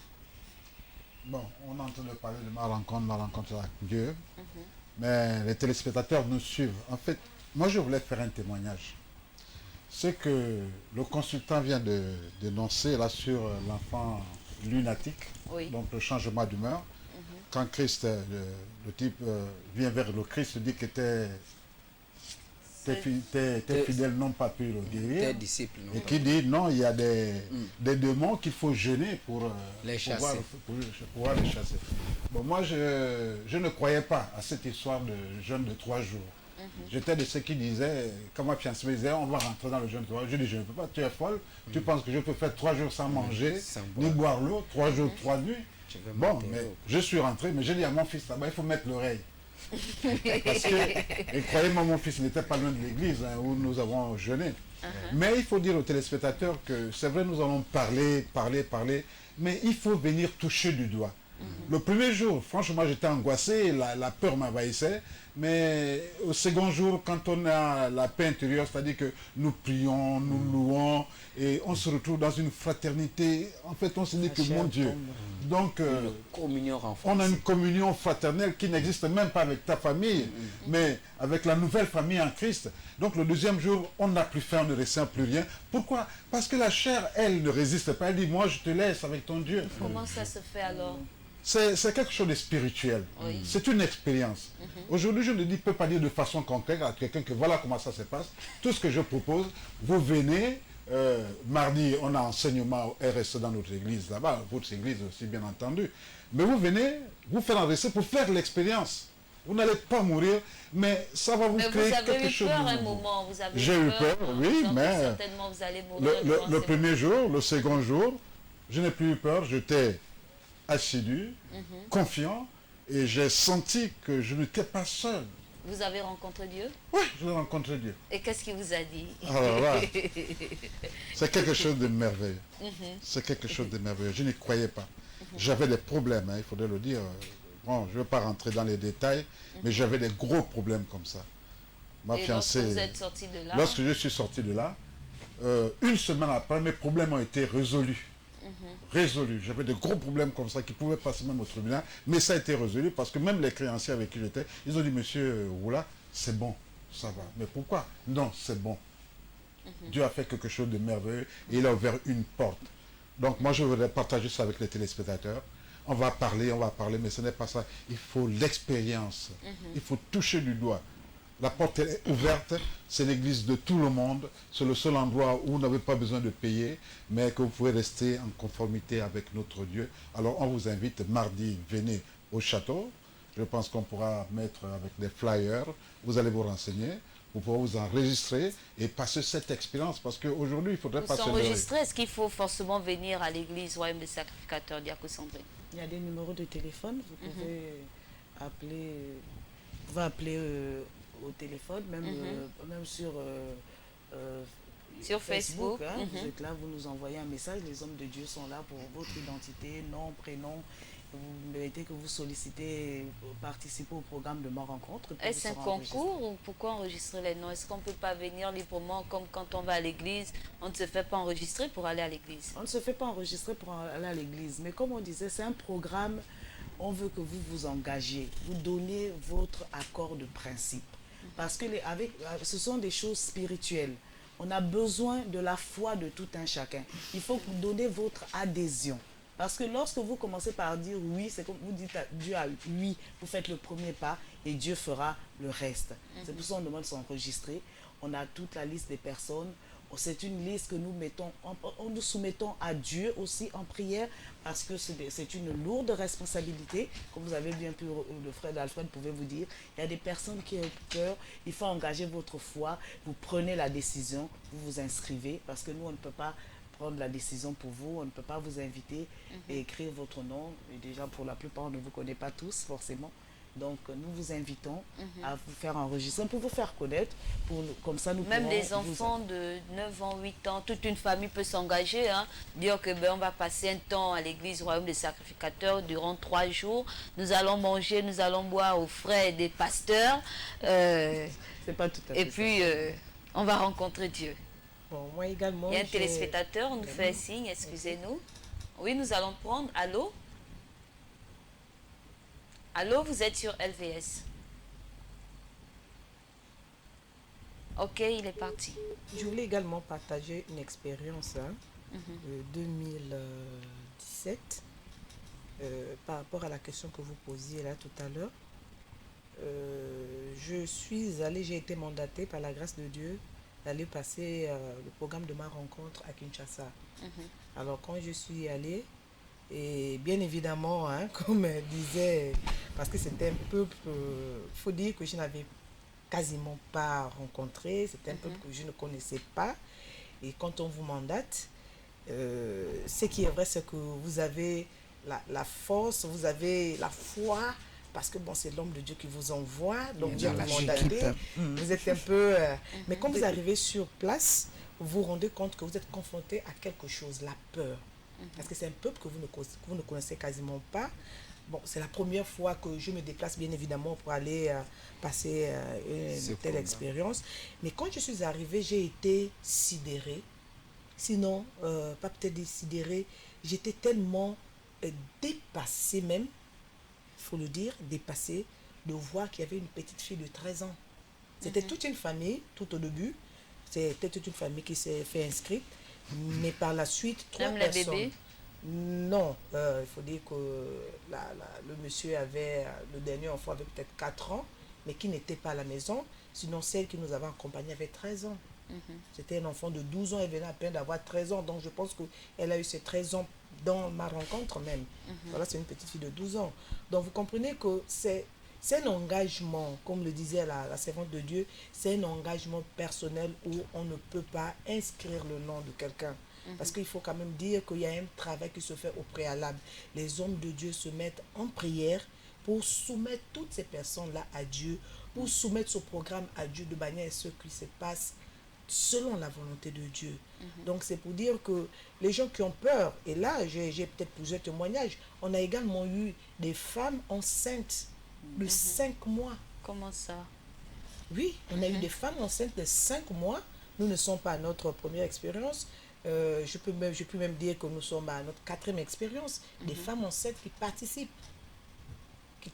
Bon, on entend parler de ma rencontre avec Dieu, mais les téléspectateurs nous suivent. En fait, moi je voulais faire un témoignage. Ce que le consultant vient de dénoncer là sur l'enfant lunatique, oui. Donc le changement d'humeur, quand Christ, le type vient vers le Christ, dit qu'il était tes fidèles n'ont pas pu le guérir. Tes disciples, non. Et qui dit non, il y a des démons qu'il faut jeûner pour Les chasser. pouvoir les chasser. Bon, moi, je ne croyais pas à cette histoire de jeûne de 3 jours. J'étais de ceux qui disaient, quand ma fiancée me disait, on va rentrer dans le jeûne de 3 jours. Je dis, je ne peux pas, tu es folle. Tu penses que je peux faire 3 jours sans manger, ni boire l'eau, 3 jours, 3 nuits. Bon, mais je suis rentré, mais j'ai dit à mon fils là-bas, il faut mettre l'oreille. Parce que, et croyez-moi, mon fils n'était pas loin de l'église où nous avons jeûné. Mais il faut dire aux téléspectateurs que c'est vrai, nous allons parler, mais il faut venir toucher du doigt. Le premier jour, franchement, j'étais angoissé, la peur m'envahissait, mais au second jour, quand on a la paix intérieure, c'est-à-dire que nous prions, nous louons, et on se retrouve dans une fraternité, en fait, on se dit que mon Dieu, donc Communion on a une communion fraternelle qui n'existe même pas avec ta famille, mais avec la nouvelle famille en Christ. Donc le deuxième jour, on n'a plus faim, on ne ressent plus rien. Pourquoi? Parce que la chair, elle, ne résiste pas. Elle dit, moi, je te laisse avec ton Dieu. Comment ça se fait alors? C'est quelque chose de spirituel. Oui. C'est une expérience. Aujourd'hui, je ne peux pas dire de façon concrète à quelqu'un que voilà comment ça se passe. Tout ce que je propose, vous venez, mardi, on a enseignement au RSE dans notre église là-bas, votre église aussi bien entendu. Mais vous venez, vous faites un RSE pour faire l'expérience. Vous n'allez pas mourir, mais ça va vous créer quelque chose de nouveau. Vous avez eu peur un moment, vous avez J'ai eu peur, oui, mais certainement vous allez mourir. le premier jour, le second jour, je n'ai plus eu peur, j'étais assidu, confiant, et j'ai senti que je n'étais pas seul. Vous avez rencontré Dieu? Oui, j'ai rencontré Dieu. Et qu'est-ce qu'il vous a dit? Alors là, c'est quelque chose de merveilleux. C'est quelque chose de merveilleux. Je n'y croyais pas. J'avais des problèmes, hein, il faudrait le dire. Bon, je ne vais pas rentrer dans les détails, mais j'avais des gros problèmes comme ça. Ma fiancée, lorsque vous êtes sorti de là? Lorsque je suis sorti de là, une semaine après, mes problèmes ont été résolus. Résolu. J'avais de gros problèmes comme ça qui pouvaient passer même au tribunal, mais ça a été résolu parce que même les créanciers avec qui j'étais, ils ont dit, monsieur Oula, c'est bon, ça va. Mais pourquoi? Non, c'est bon. Dieu a fait quelque chose de merveilleux et il a ouvert une porte. Donc moi, je voudrais partager ça avec les téléspectateurs. On va parler, mais ce n'est pas ça. Il faut l'expérience. Il faut toucher du doigt. La porte est ouverte, c'est l'église de tout le monde, c'est le seul endroit où vous n'avez pas besoin de payer, mais que vous pouvez rester en conformité avec notre Dieu. Alors on vous invite mardi, venez au château, je pense qu'on pourra mettre avec des flyers, vous allez vous renseigner, vous pourrez vous enregistrer et passer cette expérience, parce qu'aujourd'hui il faudrait passer... S'enregistrer, est-ce qu'il faut forcément venir à l'église Royaume des Sacrificateurs d'Iako-Sandrine? Il y a des numéros de téléphone, vous pouvez appeler, au téléphone, même, même sur Facebook. Hein, vous êtes là, vous nous envoyez un message, les hommes de Dieu sont là pour votre identité, nom, prénom. Vous méritez que vous sollicitez, participer au programme de ma rencontre. Est-ce un concours ou pourquoi enregistrer les noms? Est-ce qu'on ne peut pas venir librement comme quand on va à l'église? On ne se fait pas enregistrer pour aller à l'église? On ne se fait pas enregistrer pour aller à l'église. Mais comme on disait, c'est un programme, on veut que vous vous engagiez, vous donnez votre accord de principe. Parce que ce sont des choses spirituelles. On a besoin de la foi de tout un chacun. Il faut que vous donnez votre adhésion. Parce que lorsque vous commencez par dire oui, c'est comme vous dites à Dieu oui, vous faites le premier pas et Dieu fera le reste. C'est pour ça qu'on demande de s'enregistrer. On a toute la liste des personnes. C'est une liste que nous soumettons à Dieu aussi en prière parce que c'est une lourde responsabilité. Comme vous avez bien pu, le frère d'Alfred pouvait vous dire, il y a des personnes qui ont peur, il faut engager votre foi, vous prenez la décision, vous vous inscrivez parce que nous on ne peut pas prendre la décision pour vous, on ne peut pas vous inviter et écrire votre nom. Et déjà pour la plupart on ne vous connaît pas tous forcément. Donc, nous vous invitons à vous faire enregistrer pour vous faire connaître. Comme ça, nous même des enfants de 9 ans, 8 ans, toute une famille peut s'engager. Hein, dire que on va passer un temps à l'église Royaume des Sacrificateurs durant 3 jours. Nous allons manger, nous allons boire aux frais des pasteurs. C'est pas tout à fait et puis, on va rencontrer Dieu. Bon, moi également. Il y a un téléspectateur, on nous fait signe, excusez-nous. Oui, nous allons prendre. Allô? Allô, vous êtes sur LVS. Ok, il est parti. Je voulais également partager une expérience de 2017 par rapport à la question que vous posiez là tout à l'heure. j'ai été mandatée par la grâce de Dieu d'aller passer le programme de ma rencontre à Kinshasa. Alors quand je suis allée, et bien évidemment, hein, comme elle disait, parce que c'était un peuple, faut dire que je n'avais quasiment pas rencontré, c'était un peuple que je ne connaissais pas. Et quand on vous mandate, ce qui est vrai, c'est que vous avez la force, vous avez la foi, parce que bon, c'est l'homme de Dieu qui vous envoie, donc Dieu vous mandate. Vous êtes un peu... mais quand vous arrivez sur place, vous vous rendez compte que vous êtes confronté à quelque chose, la peur. Parce que c'est un peuple que vous ne connaissez quasiment pas. Bon, c'est la première fois que je me déplace, bien évidemment, pour aller passer une telle expérience. Mais quand je suis arrivée, j'ai été sidérée. Sinon, pas peut-être sidérée, j'étais tellement dépassée même, il faut le dire, dépassée, de voir qu'il y avait une petite fille de 13 ans. C'était toute une famille, tout au début. C'était toute une famille qui s'est fait inscrire. Mais par la suite, 3 personnes. Les bébés? Non, il faut dire que le monsieur avait, le dernier enfant avait peut-être 4 ans, mais qui n'était pas à la maison. Sinon, celle qui nous avait accompagnés avait 13 ans. C'était un enfant de 12 ans, elle venait à peine d'avoir 13 ans. Donc je pense qu'elle a eu ses 13 ans dans ma rencontre même. Voilà, c'est une petite fille de 12 ans. Donc vous comprenez que c'est un engagement, comme le disait la servante de Dieu, c'est un engagement personnel où on ne peut pas inscrire le nom de quelqu'un. Parce qu'il faut quand même dire qu'il y a un travail qui se fait au préalable. Les hommes de Dieu se mettent en prière pour soumettre toutes ces personnes-là à Dieu, pour soumettre ce programme à Dieu de manière à ce qui se passe selon la volonté de Dieu. Donc c'est pour dire que les gens qui ont peur, et là j'ai peut-être plusieurs témoignages, on a également eu des femmes enceintes de 5 mois. Comment ça? Oui, on a eu des femmes enceintes de 5 mois. Nous ne sommes pas à notre première expérience. Je peux même dire que nous sommes à notre 4e expérience. Des femmes enceintes qui participent.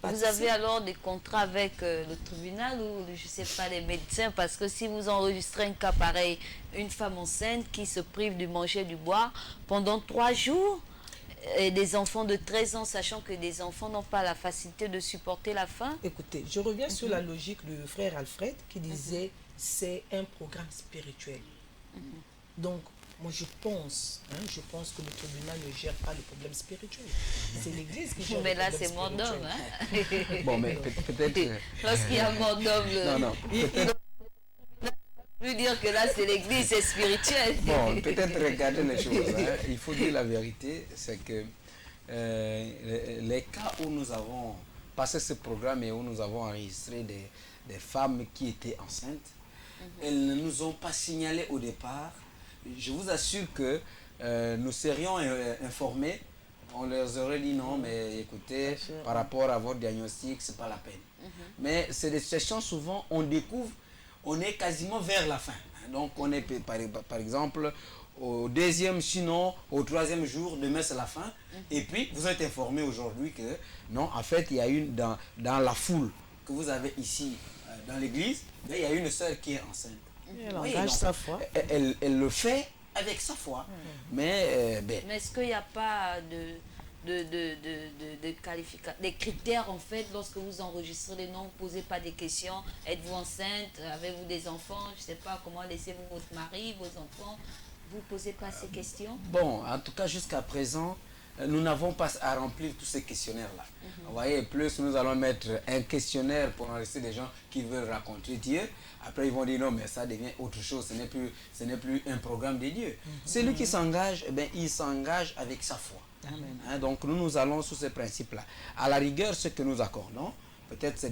Vous avez alors des contrats avec le tribunal ou, je ne sais pas, les médecins, parce que si vous enregistrez un cas pareil, une femme enceinte qui se prive du manger et du boire pendant 3 jours, et des enfants de 13 ans, sachant que des enfants n'ont pas la facilité de supporter la faim. Écoutez, je reviens sur la logique du frère Alfred qui disait c'est un programme spirituel. Donc, moi je pense que le tribunal ne gère pas le problème spirituel. C'est l'église qui gère mais le là, problème c'est mort d'homme. Hein? Bon, mais peut-être... Lorsqu'il y a mort d'homme, non, peut-être... plus dire que là, c'est l'église, c'est spirituel. Bon, peut-être regarder les choses. Hein. Il faut dire la vérité, c'est que les cas où nous avons passé ce programme et où nous avons enregistré des femmes qui étaient enceintes, elles ne nous ont pas signalé au départ. Je vous assure que nous serions informés. On leur aurait dit non, mais écoutez, par rapport à votre diagnostic, c'est pas la peine. Mais c'est des situations, souvent, on découvre, on est quasiment vers la fin. Donc, on est, par exemple, au 2e, sinon au 3e jour, demain c'est la fin. Et puis, vous êtes informé aujourd'hui que, non, en fait, il y a une, dans la foule que vous avez ici, dans l'église, il y a une sœur qui est enceinte. Elle engage sa foi. Elle le fait avec sa foi. Mais est-ce qu'il n'y a pas des critères en fait lorsque vous enregistrez les noms, vous ne posez pas des questions, êtes-vous enceinte, avez-vous des enfants, je ne sais pas, comment laissez-vous votre mari, vos enfants, vous ne posez pas ces questions? Bon, en tout cas jusqu'à présent, nous n'avons pas à remplir tous ces questionnaires-là. Vous voyez, plus nous allons mettre un questionnaire pour enregistrer des gens qui veulent raconter Dieu. Après, ils vont dire non, mais ça devient autre chose. Ce n'est plus un programme de Dieu. Celui qui s'engage, eh bien, il s'engage avec sa foi. Hein, donc, nous allons sous ces principes-là. À la rigueur, ce que nous accordons, peut-être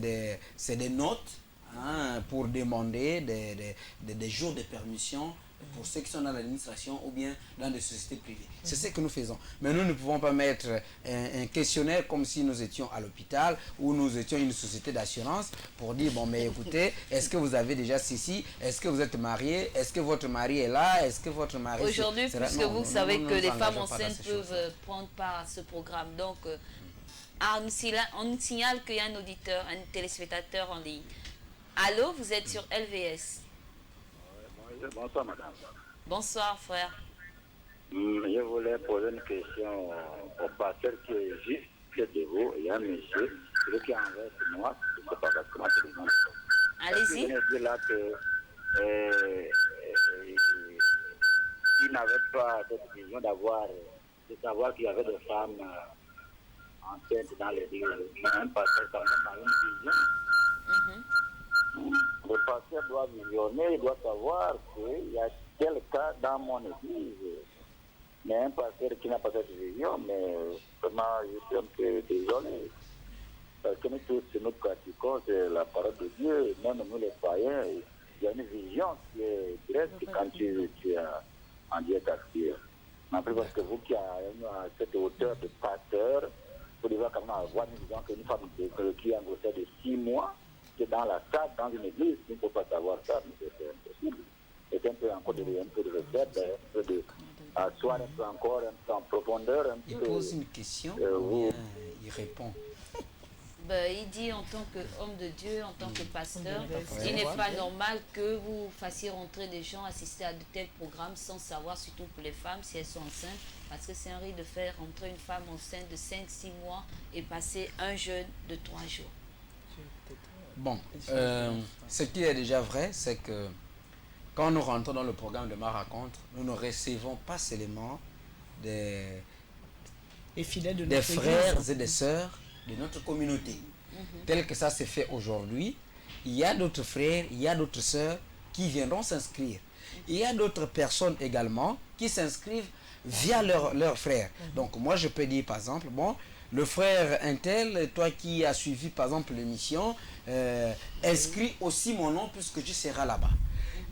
c'est des notes hein, pour demander des jours de permission pour ceux qui sont dans l'administration ou bien dans des sociétés privées. C'est ce que nous faisons. Mais nous ne pouvons pas mettre un questionnaire comme si nous étions à l'hôpital ou nous étions une société d'assurance pour dire, bon, mais écoutez, est-ce que vous avez déjà ceci? Est-ce que vous êtes marié? Est-ce que votre mari est là? Est-ce que votre mari... Aujourd'hui, puisque vous savez que les femmes enceintes peuvent prendre part à ce programme, donc on nous signale qu'il y a un auditeur, un téléspectateur en ligne. Allô, vous êtes sur LVS. Bonsoir, madame. Bonsoir, frère. Je voulais poser une question au pasteur qui est juste près de vous. Il y a un monsieur celui qui envers moi, je ne sais pas comment c'est le nom. Allez-y. Je venais dire là que il n'avait pas cette vision de savoir qu'il y avait des femmes enceintes dans l'église. Mais un pasteur quand même a une vision. Le pasteur doit visionner, il doit savoir qu'il y a tel cas dans mon église. Mais un pasteur qui n'a pas cette vision, mais vraiment, je suis un peu désolé. Parce que nous tous, nous pratiquons, c'est la parole de Dieu, même nous les païens, il y a une vision qui est directe quand tu es en direct actif. En plus, parce que vous qui avez cette hauteur de pasteur, vous devez quand même avoir une vision qu'une femme qui est en grossesse de 6 mois, qui est dans la salle, dans une église, il ne faut pas savoir ça, mais c'est impossible. C'est un peu encore un peu de recette, un peu de asseoir un peu encore, un peu en profondeur. Il pose une question, ou bien il répond. Il dit en tant qu'homme de Dieu, en tant que pasteur, il n'est pas normal que vous fassiez rentrer des gens assister à de tels programmes sans savoir, surtout pour les femmes, si elles sont enceintes, parce que c'est un risque de faire rentrer une femme enceinte de 5-6 mois et passer un jeûne de 3 jours. Bon, ce qui est déjà vrai, c'est que quand nous rentrons dans le programme de Ma Rencontre, nous ne recevons pas seulement des frères et des sœurs de notre communauté, tel que ça se fait aujourd'hui. Il y a d'autres frères, il y a d'autres sœurs qui viendront s'inscrire. Il y a d'autres personnes également qui s'inscrivent via leurs frères. Donc moi je peux dire par exemple, bon, le frère Intel, toi qui as suivi par exemple l'émission, inscris aussi mon nom puisque tu seras là-bas.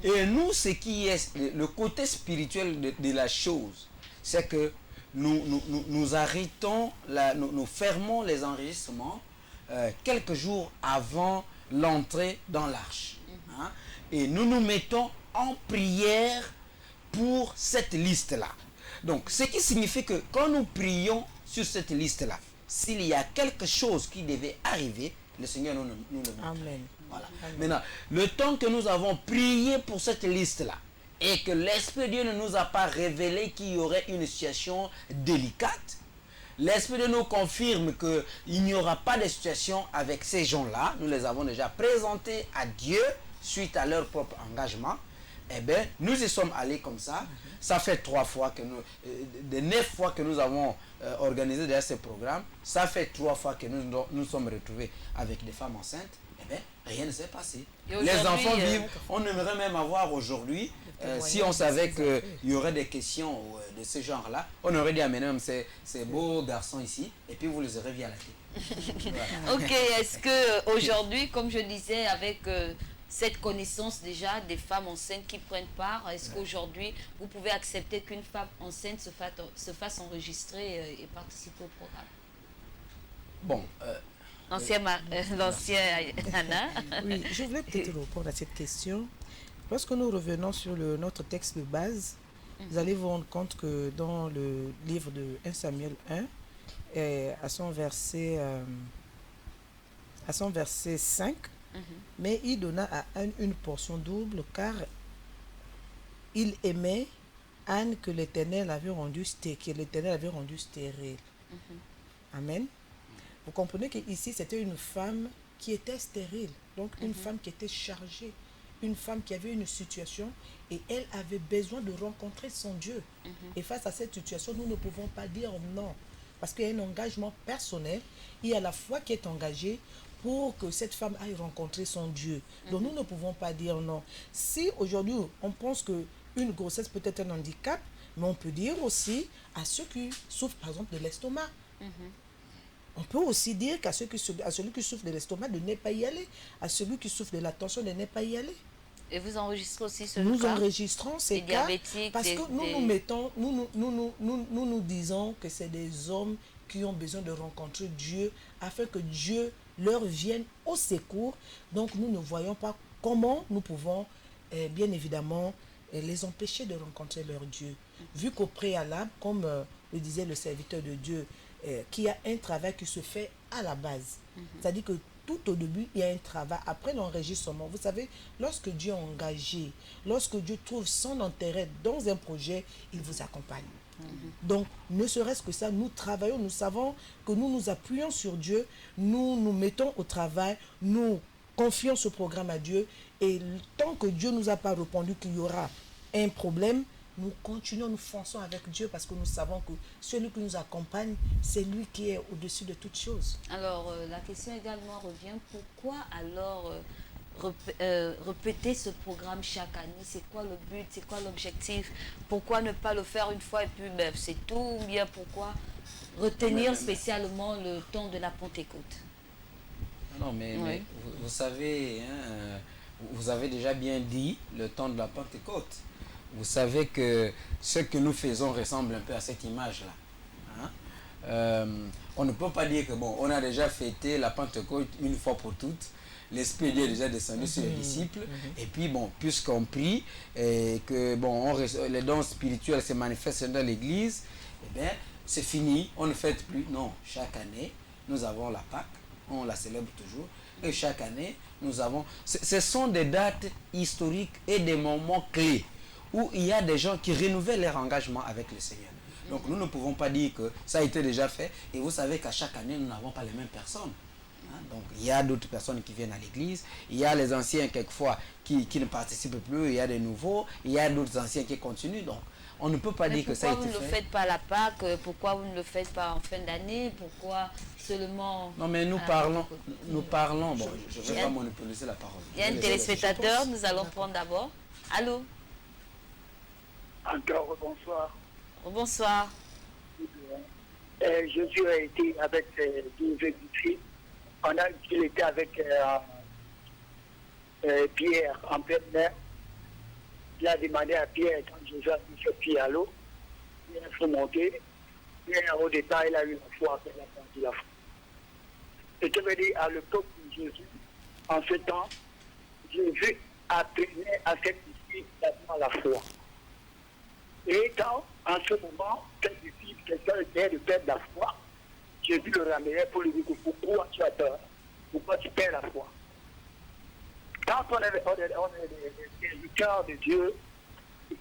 Et nous, ce qui est le côté spirituel de la chose, c'est que nous arrêtons, nous fermons les enregistrements quelques jours avant l'entrée dans l'arche. Hein, et nous nous mettons en prière pour cette liste-là. Donc, ce qui signifie que quand nous prions sur cette liste-là, s'il y a quelque chose qui devait arriver, le Seigneur nous le montre. Amen. Voilà. Amen. Maintenant, le temps que nous avons prié pour cette liste-là, et que l'Esprit de Dieu ne nous a pas révélé qu'il y aurait une situation délicate, l'Esprit de Dieu nous confirme qu'il n'y aura pas de situation avec ces gens-là. Nous les avons déjà présentés à Dieu suite à leur propre engagement. Eh bien, nous y sommes allés comme ça. Ça fait 3 fois que nous, de 9 fois que nous avons organisé déjà ce programme, ça fait 3 fois que nous sommes retrouvés avec des femmes enceintes. Eh bien, rien ne s'est passé. Les enfants vivent. On aimerait même avoir aujourd'hui, si on savait qu'il y aurait des questions de ce genre-là, on aurait dit amener ces beaux garçons ici, et puis vous les aurez via la télé. Voilà. Ok, est-ce que aujourd'hui, comme je disais, avec cette connaissance déjà des femmes enceintes qui prennent part, est-ce qu'aujourd'hui vous pouvez accepter qu'une femme enceinte se fasse enregistrer et participer au programme? Bon. L'ancien Anna. Oui, je voulais peut-être répondre à cette question. Lorsque nous revenons sur notre texte de base, vous allez vous rendre compte que dans le livre de 1 Samuel 1, à son verset 5, mais il donna à Anne une portion double car il aimait Anne que l'Éternel avait rendue stérile. Amen. Vous comprenez qu'ici, c'était une femme qui était stérile, donc une femme qui était chargée, une femme qui avait une situation et elle avait besoin de rencontrer son Dieu. Et face à cette situation, nous ne pouvons pas dire non, parce qu'il y a un engagement personnel, il y a la foi qui est engagée pour que cette femme aille rencontrer son Dieu. Donc nous ne pouvons pas dire non. Si aujourd'hui on pense qu'une grossesse peut être un handicap, mais on peut dire aussi à ceux qui souffrent par exemple de l'estomac. On peut aussi dire qu'à celui qui souffre de l'estomac de ne pas y aller, à celui qui souffre de la tension de ne pas y aller. Et vous enregistrez aussi ce Nous cas? enregistrons ces cas parce que nous nous disons que c'est des hommes qui ont besoin de rencontrer Dieu afin que Dieu leur vienne au secours. Donc nous ne voyons pas comment nous pouvons bien évidemment les empêcher de rencontrer leur Dieu. Vu qu'au préalable, comme le disait le serviteur de Dieu, qu'il y a un travail qui se fait à la base. C'est-à-dire que tout au début, il y a un travail. Après l'enregistrement, vous savez, lorsque Dieu est engagé, lorsque Dieu trouve son intérêt dans un projet, il vous accompagne. Donc, ne serait-ce que ça, nous travaillons, nous savons que nous nous appuyons sur Dieu, nous nous mettons au travail, nous confions ce programme à Dieu, et tant que Dieu ne nous a pas répondu qu'il y aura un problème, nous continuons, nous fonçons avec Dieu parce que nous savons que celui qui nous accompagne, c'est lui qui est au-dessus de toutes choses. Alors, la question également revient, pourquoi alors répéter ce programme chaque année? C'est quoi le but? C'est quoi l'objectif? Pourquoi ne pas le faire une fois et puis c'est tout? Ou bien pourquoi retenir spécialement le temps de la Pentecôte? Non, mais vous savez, hein, vous avez déjà bien dit le temps de la Pentecôte. Vous savez que ce que nous faisons ressemble un peu à cette image-là. Hein? On ne peut pas dire que bon, on a déjà fêté la Pentecôte une fois pour toutes. L'Esprit de Dieu est déjà descendu sur les disciples. Et puis bon, puisqu'on prie et que bon, les dons spirituels se manifestent dans l'Église, eh bien, c'est fini. On ne fête plus. Non, chaque année, nous avons la Pâque. On la célèbre toujours. Et chaque année, nous avons... Ce sont des dates historiques et des moments clés où il y a des gens qui renouvellent leur engagement avec le Seigneur. Donc nous ne pouvons pas dire que ça a été déjà fait. Et vous savez qu'à chaque année, nous n'avons pas les mêmes personnes. Donc il y a d'autres personnes qui viennent à l'église. Il y a les anciens quelquefois qui ne participent plus. Il y a des nouveaux. Il y a d'autres anciens qui continuent. Donc on ne peut pas dire que ça a été fait. Pourquoi vous ne le faites pas à la Pâque? Pourquoi vous ne le faites pas en fin d'année? Pourquoi seulement... Non, mais nous parlons. Bon, je ne vais pas monopoliser la parole. Il y a un téléspectateur, nous allons prendre d'abord. Allô? Encore bonsoir. Bonsoir. Jésus a été avec deux disciples pendant qu'il était avec Pierre en pleine mer. Il a demandé à Pierre, quand Jésus a mis ce pied à l'eau, il faut monter. Pierre, au départ, il a eu la foi, après il a perdu la foi. Et je veux dire, à l'époque de Jésus, en ce temps, Jésus apprenait à cette disciple d'avoir la foi. Et quand, en ce moment, quelqu'un était de perdre la foi, Jésus le ramenait pour lui dire pourquoi tu as peur, pourquoi tu perds la foi. Quand on est des serviteurs de Dieu,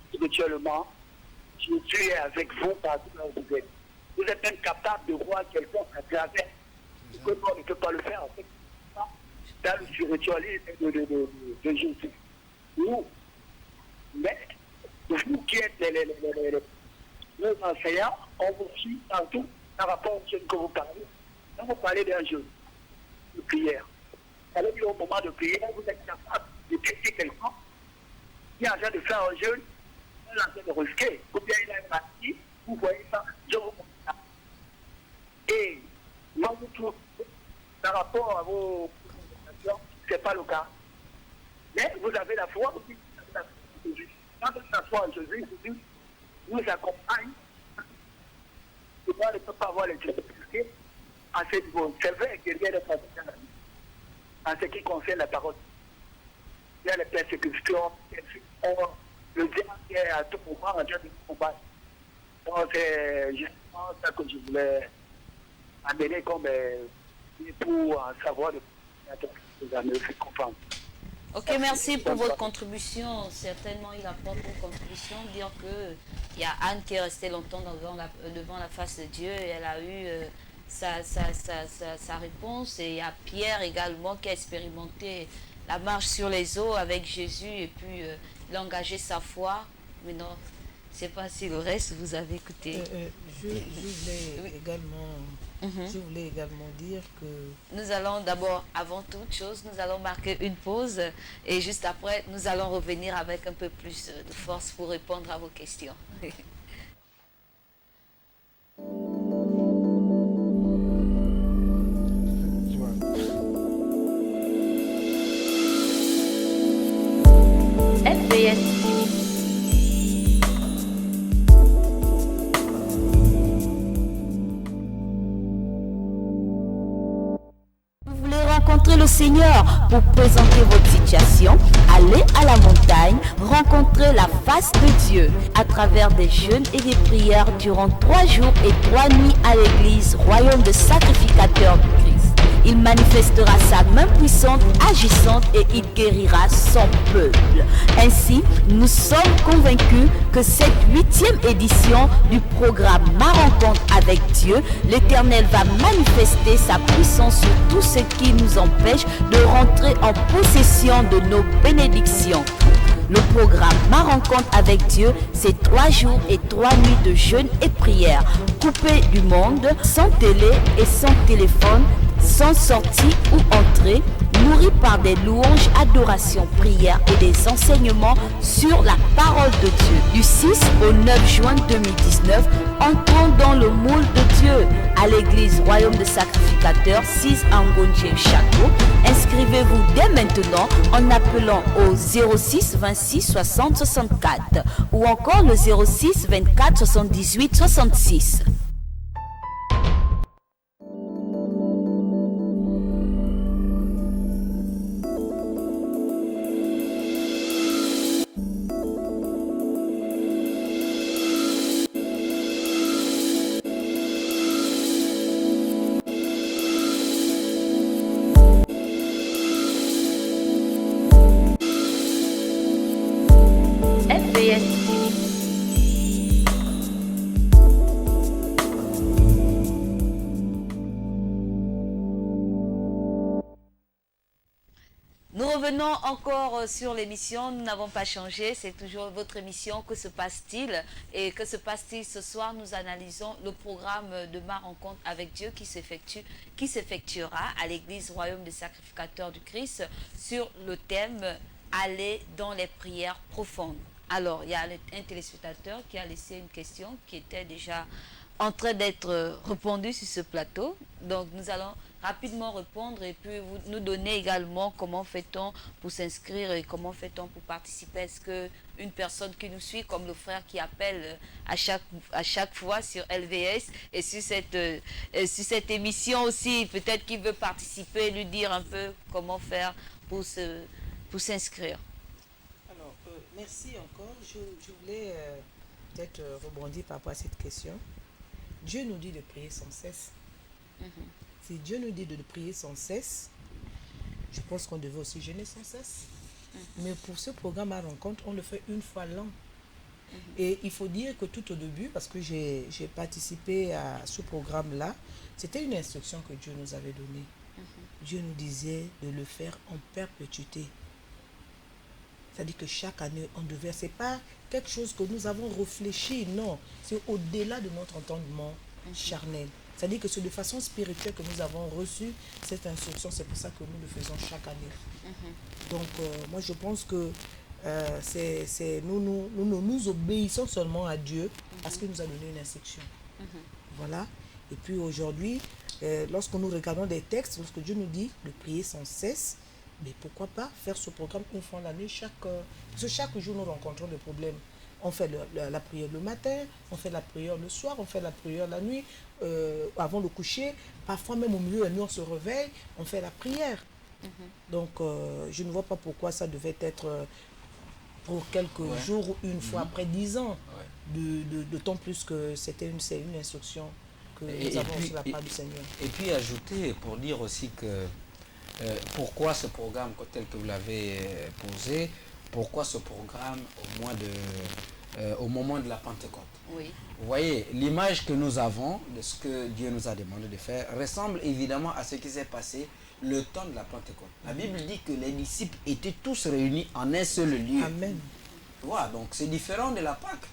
spirituellement, Jésus est avec vous partout où vous êtes. Vous êtes même capable de voir quelqu'un à travers ce que l'on ne peut pas le faire en fait. Dans le spiritualisme de Jésus. Nous, mais vous qui êtes les enseignants, on vous suit dans tout par rapport au jeûne que vous parlez. Quand vous parlez d'un jeûne de prière, alors au moment de prière, vous êtes capable de tester quelqu'un qui est en train de faire un jeûne, il est en train de risquer, ou bien il a une maladie, vous voyez ça, je vous montre ça. Et moi, vous trouvez, par rapport à vos présentations, ce n'est pas le cas. Mais vous avez la foi aussi. Quand vous avez la foi en Jésus, Jésus nous accompagne. Et moi, je ne peux pas avoir les difficultés à ce niveau. C'est vrai qu'il y a des pratiques dans la vie. En ce qui concerne la parole. Il y a les persécutions, le diable est à tout moment en train de combattre. Donc c'est justement ça que je voulais amener comme pour savoir les années, comprendre. Ok, merci pour votre contribution. Certainement, il apporte une contribution. Dire qu'il y a Anne qui est restée longtemps devant la face de Dieu et elle a eu sa réponse. Et il y a Pierre également qui a expérimenté la marche sur les eaux avec Jésus et puis il a engagé sa foi. Mais non, je ne sais pas si le reste vous avez écouté. Je voulais également dire que... Nous allons d'abord, avant toute chose, nous allons marquer une pause et juste après, nous allons revenir avec un peu plus de force pour répondre à vos questions. FBS. Rencontrer le Seigneur pour présenter votre situation, allez à la montagne, rencontrer la face de Dieu à travers des jeûnes et des prières durant 3 jours et 3 nuits à l'église Royaume de Sacrificateurs du Christ. Il manifestera sa main puissante, agissante et il guérira son peuple. Ainsi, nous sommes convaincus que cette 8e édition du programme Ma rencontre avec Dieu, l'Éternel va manifester sa puissance sur tout ce qui nous empêche de rentrer en possession de nos bénédictions. Le programme Ma rencontre avec Dieu, c'est 3 jours et 3 nuits de jeûne et prière, coupés du monde, sans télé et sans téléphone, sans sortie ou entrée, nourris par des louanges, adorations, prières et des enseignements sur la parole de Dieu. Du 6 au 9 juin 2019, entrons dans le moule de Dieu à l'église Royaume de Sacrificateurs, 6 Angonje Château. Inscrivez-vous dès maintenant en appelant au 06 26 60 64 ou encore le 06 24 78 66. Nous revenons encore sur l'émission, nous n'avons pas changé, c'est toujours votre émission. Que se passe-t-il? Et que se passe-t-il ce soir? Nous analysons le programme de Ma rencontre avec Dieu qui s'effectuera à l'église Royaume des Sacrificateurs du Christ sur le thème « Aller dans les prières profondes ». Alors, il y a un téléspectateur qui a laissé une question qui était déjà en train d'être répondue sur ce plateau. Donc, nous allons rapidement répondre et puis vous nous donner également comment fait-on pour s'inscrire et comment fait-on pour participer. Est-ce qu'une personne qui nous suit, comme le frère qui appelle à chaque fois sur LVS et sur cette émission aussi, peut-être qu'il veut participer, lui dire un peu comment faire pour s'inscrire. Alors, merci encore. Je voulais peut-être rebondir par rapport à cette question. Dieu nous dit de prier sans cesse. Si Dieu nous dit de prier sans cesse, je pense qu'on devait aussi jeûner sans cesse. Mais pour ce programme à rencontre, on le fait une fois l'an. Et il faut dire que tout au début, parce que j'ai participé à ce programme-là, c'était une instruction que Dieu nous avait donnée. Dieu nous disait de le faire en perpétuité. C'est-à-dire que chaque année, on devait... Ce n'est pas quelque chose que nous avons réfléchi, non. C'est au-delà de notre entendement charnel. C'est-à-dire que c'est de façon spirituelle que nous avons reçu cette instruction. C'est pour ça que nous le faisons chaque année. Donc, moi, je pense que nous obéissons seulement à Dieu parce qu'il nous a donné une instruction. Voilà. Et puis aujourd'hui, lorsque nous regardons des textes, lorsque Dieu nous dit de prier sans cesse, mais pourquoi pas faire ce programme une fois l'année, parce que chaque jour nous rencontrons des problèmes. On fait la prière le matin, on fait la prière le soir, on fait la prière la nuit, avant le coucher, parfois même au milieu de la nuit on se réveille, on fait la prière. Donc je ne vois pas pourquoi ça devait être pour quelques jours ou une fois après 10 ans, d'autant plus que c'est une instruction que nous avons reçue de la part du Seigneur. Et puis ajouter pour dire aussi que pourquoi ce programme tel que vous l'avez posé, pourquoi ce programme au moment de la Pentecôte. Vous voyez, l'image que nous avons de ce que Dieu nous a demandé de faire ressemble évidemment à ce qui s'est passé le temps de la Pentecôte. La Bible dit que les disciples étaient tous réunis en un seul lieu. Amen. Voilà, donc c'est différent de la Pâque.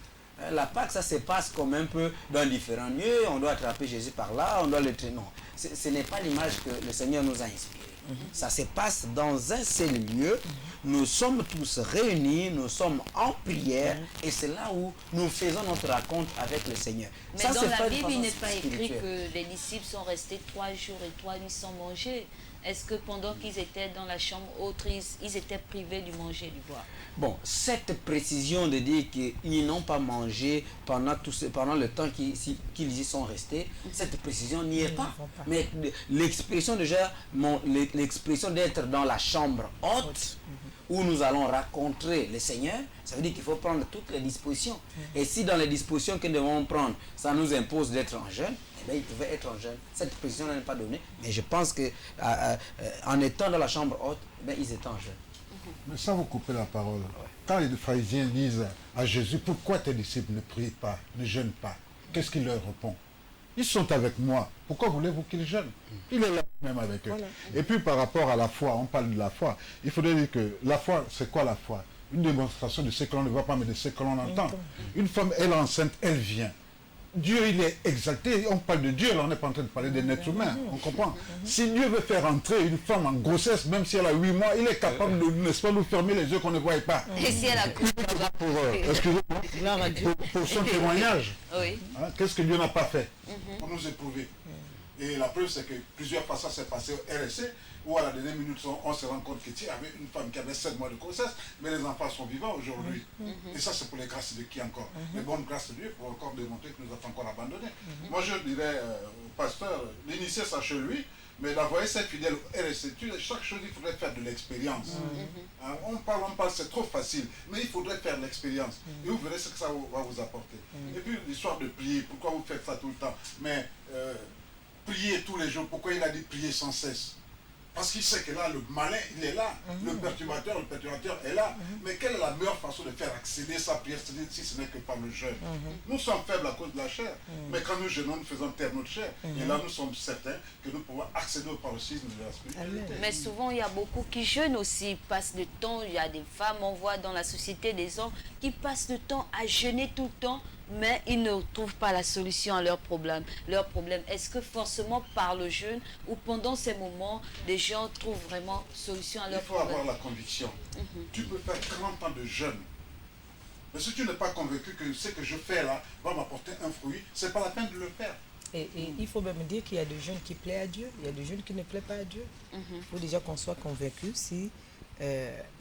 La Pâque, ça se passe comme un peu dans différents lieux. On doit attraper Jésus par là, on doit le traîner. Non, ce n'est pas l'image que le Seigneur nous a inspirée. Ça se passe dans un seul lieu. Nous sommes tous réunis, nous sommes en prière et c'est là où nous faisons notre rencontre avec le Seigneur. Mais ça, dans la Bible, il n'est pas écrit que les disciples sont restés 3 jours et 3 nuits sans manger. Est-ce que pendant qu'ils étaient dans la chambre autre, ils étaient privés du manger et du boire? Bon, cette précision de dire qu'ils n'ont pas mangé pendant le temps qu'ils y sont restés, cette précision n'y est pas. Mais l'expression déjà, l'expression d'être dans la chambre haute, où nous allons rencontrer le Seigneur, ça veut dire qu'il faut prendre toutes les dispositions. Et si dans les dispositions que nous devons prendre, ça nous impose d'être en jeûne, eh bien, ils pouvaient être en jeûne. Cette position n'est pas donnée, mais je pense qu'en étant dans la chambre haute, eh bien, ils étaient en jeûne. Mais sans vous couper la parole, quand les pharisiens disent à Jésus, pourquoi tes disciples ne prient pas, ne jeûnent pas, qu'est-ce qu'il leur répond? Ils sont avec moi, pourquoi voulez-vous qu'ils jeûnent? Il est là même avec eux. Voilà. Et puis par rapport à la foi, on parle de la foi, il faudrait dire que la foi, c'est quoi la foi? Une démonstration de ce que l'on ne voit pas, mais de ce que l'on entend. Une femme, elle est enceinte, elle vient. Dieu, il est exalté, on parle de Dieu, là on n'est pas en train de parler d'un être humain, on comprend. Si Dieu veut faire entrer une femme en grossesse, même si elle a 8 mois, il est capable de, n'est-ce pas, nous fermer les yeux qu'on ne voit pas. Et si elle a pour son témoignage, oui. Hein, qu'est-ce que Dieu n'a pas fait pour nous éprouver? Et la preuve, c'est que plusieurs fois ça s'est passé au RSC, où à la dernière minute, on se rend compte qu'il y avait une femme qui avait 7 mois de grossesse, mais les enfants sont vivants aujourd'hui. Et ça, c'est pour les grâces de qui encore? Les bonnes grâces de Dieu pour encore démontrer qu'il nous a pas encore abandonnés. Moi, je dirais au pasteur, d'initier ça chez lui, mais d'envoyer cette fidèle au RSC. Chaque chose, il faudrait faire de l'expérience. Hein, on parle, c'est trop facile, mais il faudrait faire l'expérience. Et vous verrez ce que ça va vous apporter. Et puis, l'histoire de prier, pourquoi vous faites ça tout le temps? Mais prier tous les jours, pourquoi il a dit prier sans cesse? Parce qu'il sait que là, le malin, il est là. Le perturbateur est là. Mais quelle est la meilleure façon de faire accéder sa prière, si ce n'est que par le jeûne? Nous sommes faibles à cause de la chair. Mais quand nous jeûnons, nous faisons taire notre chair. Et là, nous sommes certains que nous pouvons accéder au paroxysme de la spiritualité. Mais souvent, il y a beaucoup qui jeûnent aussi, passent le temps. Il y a des femmes, on voit dans la société des hommes qui passent le temps à jeûner tout le temps, mais ils ne trouvent pas la solution à leurs problèmes. Est-ce que forcément par le jeûne ou pendant ces moments, les gens trouvent vraiment solution à leurs problèmes? Il faut avoir la conviction. Tu peux faire 30 ans de jeûne. Mais si tu n'es pas convaincu que ce que je fais là va m'apporter un fruit, ce n'est pas la peine de le faire. Et il faut même dire qu'il y a des jeûnes qui plaisent à Dieu, il y a des jeûnes qui ne plaisent pas à Dieu. Il faut déjà qu'on soit convaincu si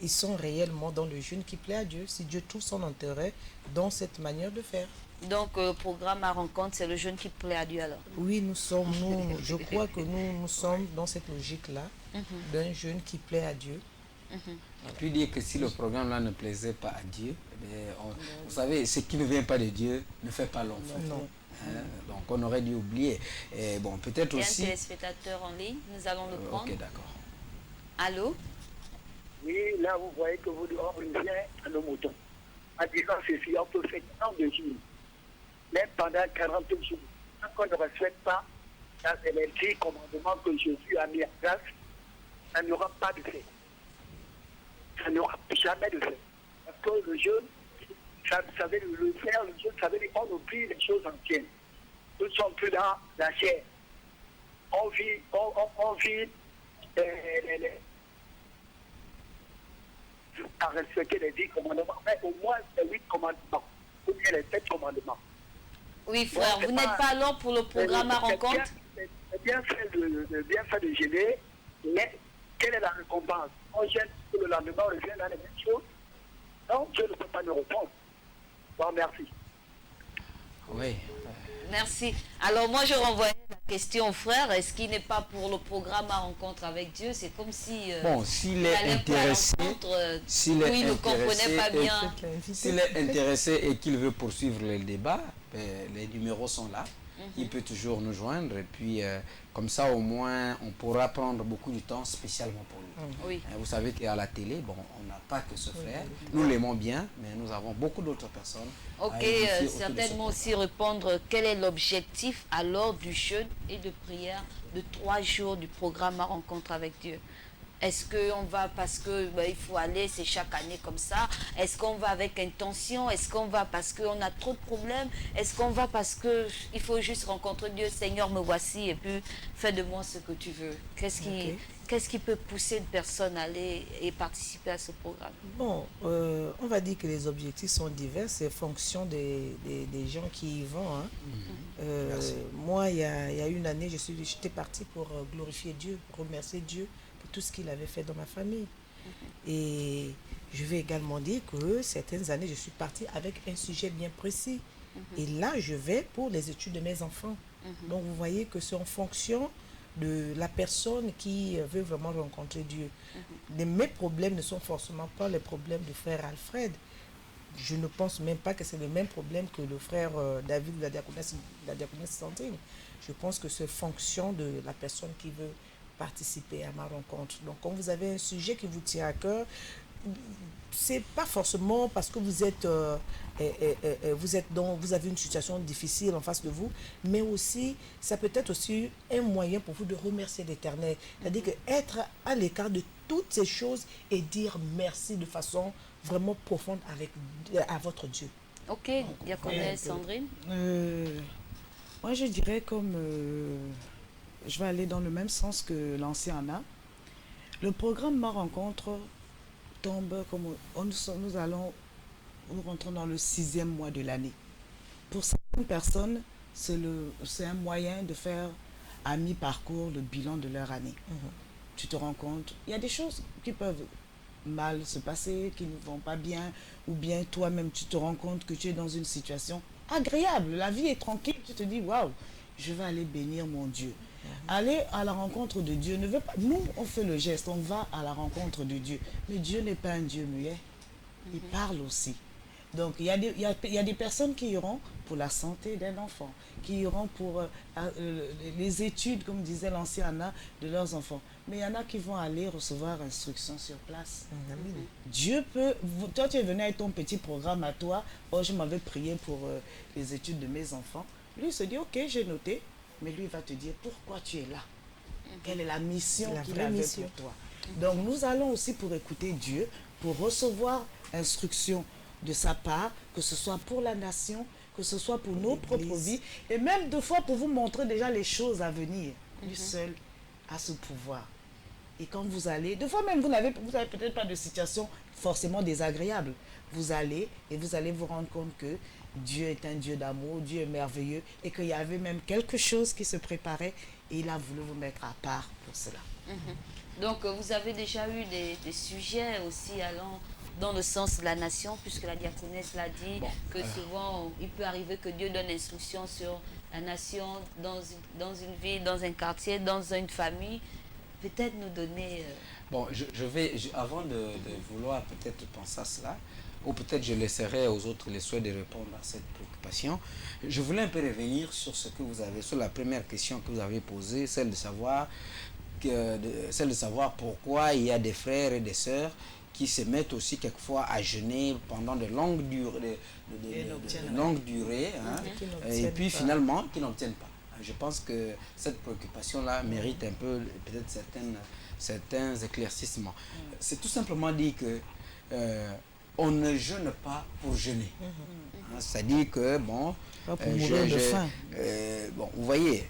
ils sont réellement dans le jeûne qui plaît à Dieu, si Dieu trouve son intérêt dans cette manière de faire. Donc, programme à rencontre, c'est le jeûne qui plaît à Dieu alors? Oui, je crois que nous sommes dans cette logique-là, d'un jeûne qui plaît à Dieu. On peut dire que si le programme-là ne plaisait pas à Dieu, vous savez, ce qui ne vient pas de Dieu ne fait pas l'enfant. Donc on aurait dû oublier. Et bon, peut-être aussi... Il y a un téléspectateur en ligne, nous allons le prendre. Ok, d'accord. Allô? Oui, là, vous voyez que vous revient à nos moutons. En disant ceci, on peut faire tant de jours, même pendant 40 jours. Tant qu'on ne respecte pas les 10 commandements que Jésus a mis en place, ça n'aura pas de fait. Ça n'aura jamais de fait. Parce que le jeûne, ça veut le faire, le jeûne, ça veut dire qu'on oublie les choses anciennes. Nous ne sommes plus dans la chair. On vit à respecter les 10 commandements, mais au moins les 8 commandements, ou bien les 7 commandements. Oui, frère, vous n'êtes pas là pour le programme à rencontre? C'est bien fait de gêner, mais quelle est la récompense? On gêne pour le lendemain, on revient dans les mêmes choses. Non, je ne peux pas nous répondre. Bon, merci. Oui. Merci. Alors moi je renvoyais la question au frère, est-ce qu'il n'est pas pour le programme à rencontre avec Dieu? C'est comme si bon, s'il est intéressé, il ne comprenait pas bien. S'il est intéressé et qu'il veut poursuivre le débat, les numéros sont là. Il peut toujours nous joindre et puis comme ça au moins on pourra prendre beaucoup de temps spécialement pour lui. Oui. Vous savez qu'à la télé, bon, on n'a pas que ce frère, nous l'aimons bien, mais nous avons beaucoup d'autres personnes. Ok, certainement aussi répondre quel est l'objectif alors du jeûne et de prière de 3 jours du programme à rencontre avec Dieu. Est-ce qu'on va parce que il faut aller, c'est chaque année comme ça? Est-ce qu'on va avec intention? Est-ce qu'on va parce qu'on a trop de problèmes? Est-ce qu'on va parce qu'il faut juste rencontrer Dieu? Seigneur, me voici et puis fais de moi ce que tu veux. Qu'est-ce qui peut pousser une personne à aller et participer à ce programme? Bon, on va dire que les objectifs sont divers, c'est fonction des gens qui y vont. Moi, il y a une année, j'étais partie pour glorifier Dieu, remercier Dieu pour tout ce qu'il avait fait dans ma famille. Et je vais également dire que certaines années, je suis partie avec un sujet bien précis. Et là, je vais pour les études de mes enfants. Donc, vous voyez que c'est en fonction de la personne qui veut vraiment rencontrer Dieu. Mes problèmes ne sont forcément pas les problèmes du frère Alfred. Je ne pense même pas que c'est le même problème que le frère David, la diaconesse Sandrine. Je pense que c'est fonction de la personne qui veut participer à ma rencontre. Donc, quand vous avez un sujet qui vous tient à cœur, c'est pas forcément parce que vous avez une situation difficile en face de vous, mais aussi, ça peut être aussi un moyen pour vous de remercier l'Éternel. C'est-à-dire qu'être à l'écart de toutes ces choses et dire merci de façon vraiment profonde à votre Dieu. Ok, diaconesse Sandrine. Moi, je dirais je vais aller dans le même sens que l'ancien Anna. Le programme Ma Rencontre tombe comme nous rentrons dans le 6e mois de l'année. Pour certaines personnes, c'est un moyen de faire à mi-parcours le bilan de leur année. Tu te rends compte, il y a des choses qui peuvent mal se passer, qui ne vont pas bien, ou bien toi-même tu te rends compte que tu es dans une situation agréable, la vie est tranquille, tu te dis waouh, je vais aller bénir mon Dieu. Aller à la rencontre de Dieu ne veut pas. Nous, on fait le geste, on va à la rencontre de Dieu. Mais Dieu n'est pas un Dieu muet. Il parle aussi. Donc, il y a des personnes qui iront pour la santé d'un enfant, qui iront pour les études, comme disait l'ancien Anna, de leurs enfants. Mais il y en a qui vont aller recevoir instruction sur place. Dieu peut... Toi, tu es venu avec ton petit programme à toi. Oh, je m'avais prié pour les études de mes enfants. Lui, il se dit, ok, j'ai noté. Mais lui, il va te dire pourquoi tu es là. Quelle est la mission qu'il avait pour toi. Donc, nous allons aussi pour écouter Dieu, pour recevoir instruction de sa part, que ce soit pour la nation, que ce soit pour nos propres vies, et même deux fois pour vous montrer déjà les choses à venir. Lui seul a ce pouvoir. Et quand vous allez, deux fois même, vous n'avez peut-être pas de situation forcément désagréable. Vous allez et vous allez vous rendre compte que Dieu est un Dieu d'amour, Dieu est merveilleux et qu'il y avait même quelque chose qui se préparait et il a voulu vous mettre à part pour cela. Donc, vous avez déjà eu des sujets aussi allant dans le sens de la nation, puisque la diaconesse l'a dit, que souvent, il peut arriver que Dieu donne instruction sur la nation, dans une ville, dans un quartier, dans une famille. Peut-être nous donner... Bon, avant de vouloir peut-être penser à cela, ou peut-être je laisserai aux autres les souhaits de répondre à cette préoccupation. Je voulais un peu revenir sur ce que vous avez, sur la première question que vous avez posée, celle de savoir pourquoi il y a des frères et des sœurs qui se mettent aussi quelquefois à jeûner pendant de longues durées, et puis finalement qui n'obtiennent pas. Je pense que cette préoccupation-là mérite un peu peut-être certains éclaircissements. C'est tout simplement dit que on ne jeûne pas pour jeûner. C'est-à-dire que, bon, vous voyez,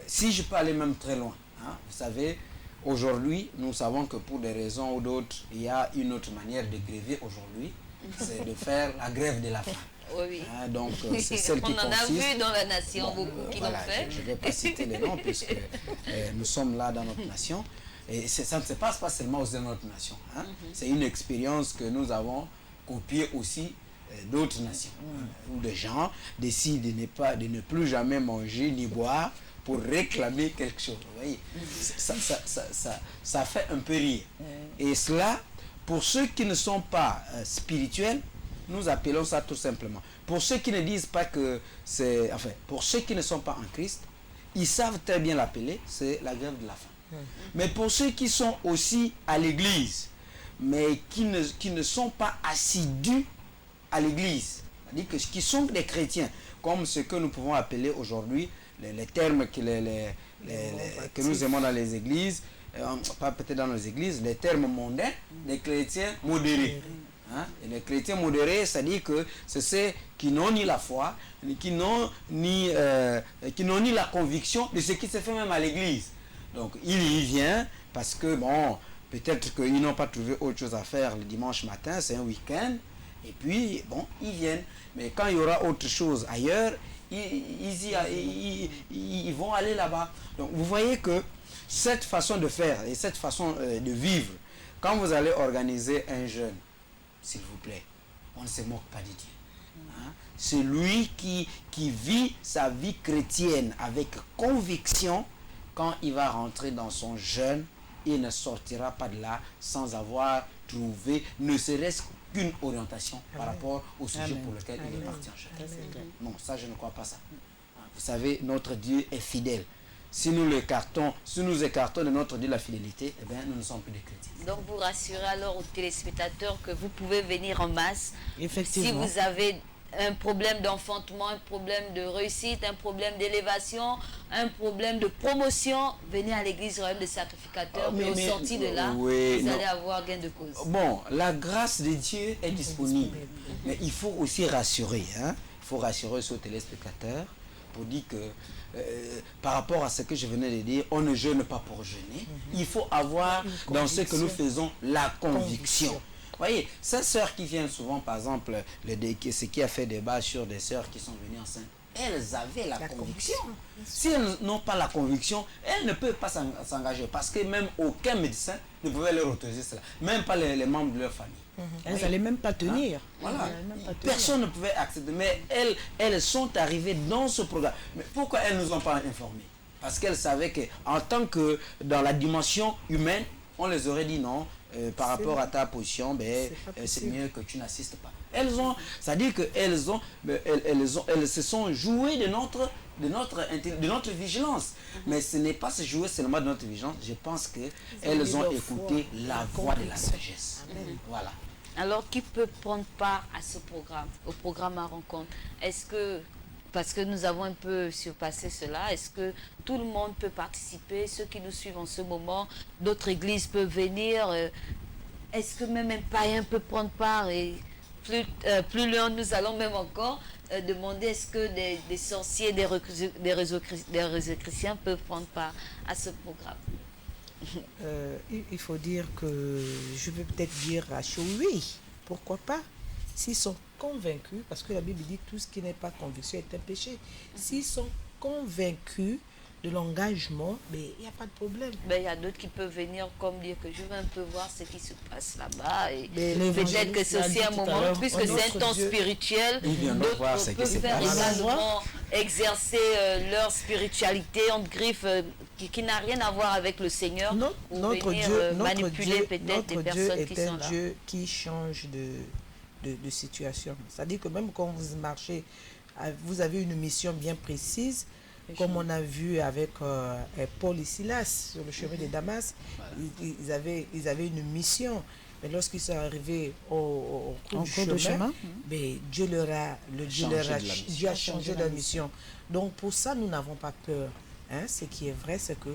si je peux aller même très loin, vous savez, aujourd'hui, nous savons que pour des raisons ou d'autres, il y a une autre manière de gréver aujourd'hui, c'est de faire la grève de la faim. Oui. Donc, c'est celle qui consiste... On en a vu dans la nation beaucoup qui l'ont fait. Je ne vais pas citer les noms puisque nous sommes là dans notre nation. Et ça ne se passe pas seulement au sein de notre nation. C'est une expérience que nous avons copiée aussi d'autres nations. Où des gens décident de ne plus jamais manger ni boire pour réclamer quelque chose. Vous voyez, ça fait un peu rire. Et cela, pour ceux qui ne sont pas spirituels, nous appelons ça tout simplement. Pour ceux qui ne disent pas que c'est... Enfin, pour ceux qui ne sont pas en Christ, ils savent très bien l'appeler, c'est la grève de la faim. Mais pour ceux qui sont aussi à l'église, mais qui ne sont pas assidus à l'église, c'est-à-dire qui sont des chrétiens, comme ce que nous pouvons appeler aujourd'hui les termes que nous aimons dans les églises, pas peut-être dans nos églises, les termes mondains, les chrétiens modérés. Et les chrétiens modérés, c'est-à-dire que c'est ceux qui n'ont ni la foi, qui n'ont ni la conviction de ce qui se fait même à l'église. Donc il y vient parce que, bon, peut-être qu'ils n'ont pas trouvé autre chose à faire le dimanche matin, c'est un week-end, et puis, bon, ils viennent. Mais quand il y aura autre chose ailleurs, ils vont aller là-bas. Donc vous voyez que cette façon de faire et cette façon de vivre, quand vous allez organiser un jeûne, s'il vous plaît, on ne se moque pas de Dieu. C'est lui qui vit sa vie chrétienne avec conviction quand il va rentrer dans son jeûne, il ne sortira pas de là sans avoir trouvé ne serait-ce qu'une orientation par rapport au sujet pour lequel il est parti en jeûne. Non, ça je ne crois pas ça. Vous savez, notre Dieu est fidèle. Si nous écartons de notre Dieu la fidélité, eh bien, nous ne sommes plus des chrétiens. Donc vous rassurez alors aux téléspectateurs que vous pouvez venir en masse. Effectivement. Si vous avez un problème d'enfantement, un problème de réussite, un problème d'élévation, un problème de promotion, venez à l'église royale des sacrificateurs, mais au sorti de là, vous allez avoir gain de cause. Bon, la grâce de Dieu est disponible, mais il faut aussi rassurer, hein? Il faut rassurer aux téléspectateurs pour dire que par rapport à ce que je venais de dire, on ne jeûne pas pour jeûner. Il faut avoir dans ce que nous faisons la conviction. Voyez, ces sœurs qui viennent souvent, par exemple, ce qui a fait débat sur des sœurs qui sont venues enceintes, elles avaient la conviction. Si elles n'ont pas la conviction, elles ne peuvent pas s'engager parce que même aucun médecin ne pouvait leur autoriser cela, même pas les membres de leur famille. Elles n'allaient même pas tenir. Voilà. Personne ne pouvait accepter, mais elles sont arrivées dans ce programme. Mais pourquoi elles ne nous ont pas informés? Parce qu'elles savaient qu'en tant que dans la dimension humaine, on les aurait dit non. Par rapport à ta position, c'est mieux que tu n'assistes pas. C'est-à-dire qu'elles elles se sont jouées de notre vigilance. Mais ce n'est pas se jouer seulement de notre vigilance. Je pense qu'elles ont écouté la voix de la sagesse. Voilà. Alors, qui peut prendre part à ce programme, au programme à rencontre? Est-ce que, parce que nous avons un peu surpassé cela, est-ce que tout le monde peut participer? Ceux qui nous suivent en ce moment, d'autres églises peuvent venir. Est-ce que même un païen peut prendre part? Et plus loin, nous allons même encore demander est-ce que des sorciers, des réseaux chrétiens peuvent prendre part à ce programme? Il faut dire que je vais peut-être dire à chaud oui, pourquoi pas, s'ils sont convaincus, parce que la Bible dit que tout ce qui n'est pas conviction est un péché. S'ils sont convaincus de l'engagement, mais il n'y a pas de problème. Il y a d'autres qui peuvent venir comme dire que je veux un peu voir ce qui se passe là-bas. Et peut-être que c'est aussi un moment, puisque c'est un temps spirituel, d'autres peuvent faire également exercer leur spiritualité en griffe qui n'a rien à voir avec le Seigneur. Notre manipuler peut-être des personnes qui sont là. Notre Dieu est un Dieu qui change de situation. C'est-à-dire que même quand vous marchez, vous avez une mission bien précise, comme on a vu avec Paul et Silas sur le chemin de Damas. Ils avaient une mission. Mais lorsqu'ils sont arrivés au cours du chemin, Dieu a changé leur mission. Donc pour ça, nous n'avons pas peur. Hein? Ce qui est vrai, c'est que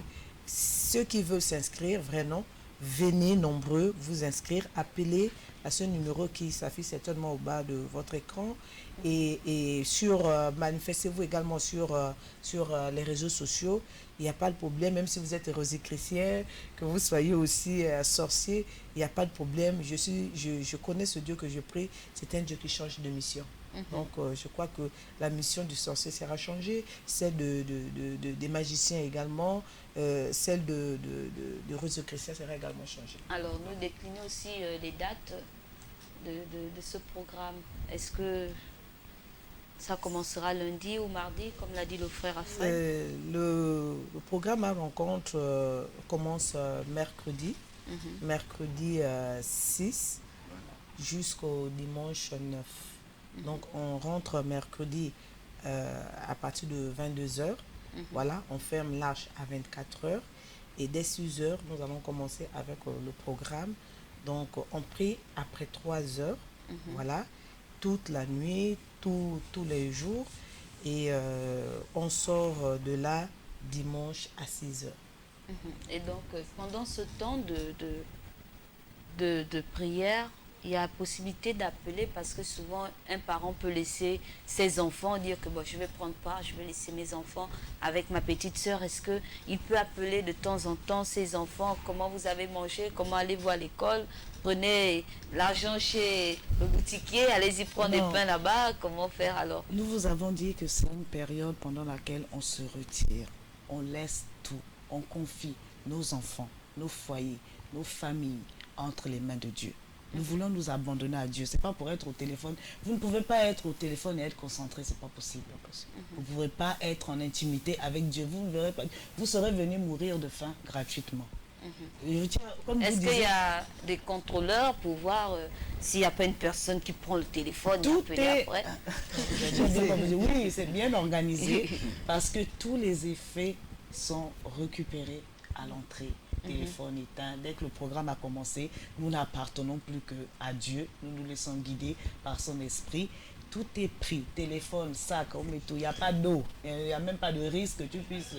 ceux qui veulent s'inscrire, vraiment, venez nombreux vous inscrire, appelez à ce numéro qui s'affiche certainement au bas de votre écran et manifestez-vous également sur les réseaux sociaux. Il n'y a pas de problème, même si vous êtes rosicrétien, que vous soyez aussi sorcier, il n'y a pas de problème. Je connais ce Dieu que je prie, c'est un Dieu qui change de mission. Donc je crois que la mission du sorcier sera changée, celle des magiciens également, celle de rosicrétien sera également changée. Alors nous déclinons aussi les dates de ce programme. Est-ce que ça commencera lundi ou mardi, comme l'a dit le frère Raphaël? Le programme à rencontre commence mercredi, mercredi 6 jusqu'au dimanche 9. Donc on rentre mercredi à partir de 22h. Voilà, on ferme l'arche à 24h. Et dès 6h, nous allons commencer avec le programme. Donc on prie après 3h. Voilà, toute la nuit, tous les jours. Et on sort de là dimanche à 6h. Et donc pendant ce temps de prière, il y a la possibilité d'appeler, parce que souvent un parent peut laisser ses enfants, dire que bon, je vais prendre part, je vais laisser mes enfants avec ma petite soeur. Est-ce qu'il peut appeler de temps en temps ses enfants? Comment vous avez mangé? Comment allez-vous à l'école? Prenez l'argent chez le boutiquier, allez-y prendre des pains là-bas. Comment faire alors? Nous vous avons dit que c'est une période pendant laquelle on se retire, on laisse tout, on confie nos enfants, nos foyers, nos familles entre les mains de Dieu. Nous voulons nous abandonner à Dieu. C'est pas pour être au téléphone. Vous ne pouvez pas être au téléphone et être concentré. C'est pas possible. Vous ne pouvez pas être en intimité avec Dieu. Vous ne verrez pas. Vous serez venu mourir de faim gratuitement. Est-ce qu'il y a des contrôleurs pour voir s'il n'y a pas une personne qui prend le téléphone et appeler après? Oui, c'est bien organisé parce que tous les effets sont récupérés à l'entrée. Téléphone éteint. Dès que le programme a commencé, nous n'appartenons plus qu'à Dieu. Nous nous laissons guider par son esprit. Tout est pris, téléphone, sac, on met tout. Il n'y a pas d'eau. Il n'y a même pas de risque que tu puisses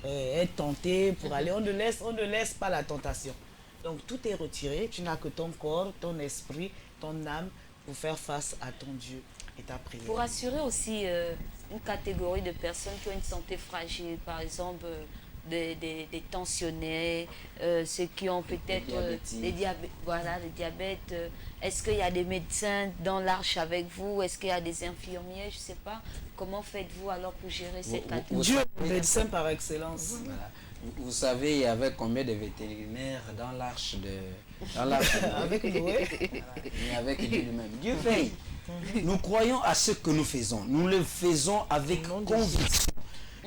être tenté pour aller. On ne laisse pas la tentation. Donc tout est retiré. Tu n'as que ton corps, ton esprit, ton âme pour faire face à ton Dieu et ta prière. Pour assurer aussi une catégorie de personnes qui ont une santé fragile, par exemple des tensionnés, ceux qui ont peut-être les diabètes. Est-ce qu'il y a des médecins dans l'arche avec vous? Est-ce qu'il y a des infirmiers? Je ne sais pas. Comment faites-vous alors pour gérer cette catégorie? Dieu est médecin par excellence. Voilà. Vous savez, il y avait combien de vétérinaires dans l'arche de avec Noé. Et avec Dieu lui-même. Dieu veille. Nous croyons à ce que nous faisons. Nous le faisons avec conviction.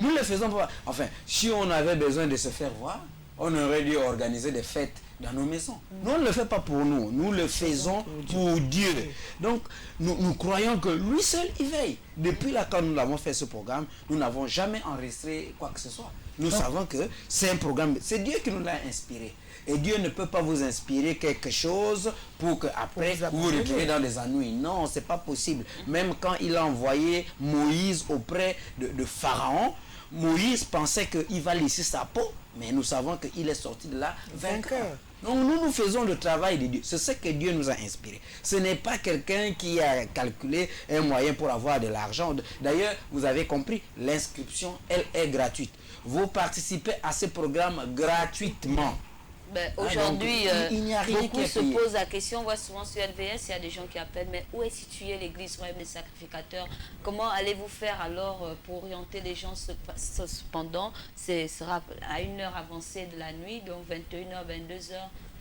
Nous le faisons pas. Enfin, si on avait besoin de se faire voir, on aurait dû organiser des fêtes dans nos maisons. Nous, on ne le fait pas pour nous. Nous le faisons pour Dieu. Donc, nous croyons que lui seul, il veille. Depuis là, quand nous avons fait ce programme, nous n'avons jamais enregistré quoi que ce soit. Nous savons que c'est un programme, c'est Dieu qui nous l'a inspiré. Et Dieu ne peut pas vous inspirer quelque chose pour qu'après vous vous retrouvez dans des ennuis. Non, c'est pas possible. Même quand il a envoyé Moïse auprès de Pharaon, Moïse pensait qu'il va laisser sa peau, mais nous savons qu'il est sorti de là vainqueur. Donc nous faisons le travail de Dieu. C'est ce que Dieu nous a inspiré. Ce n'est pas quelqu'un qui a calculé un moyen pour avoir de l'argent. D'ailleurs, vous avez compris, l'inscription, elle est gratuite. Vous participez à ce programme gratuitement. Ben, aujourd'hui, il n'y a rien beaucoup qui se est posent la question, on voit souvent sur LVS, il y a des gens qui appellent, mais où est située l'église royale des sacrificateurs? Comment allez-vous faire alors pour orienter les gens? Cependant, ce sera à une heure avancée de la nuit, donc 21h, 22h.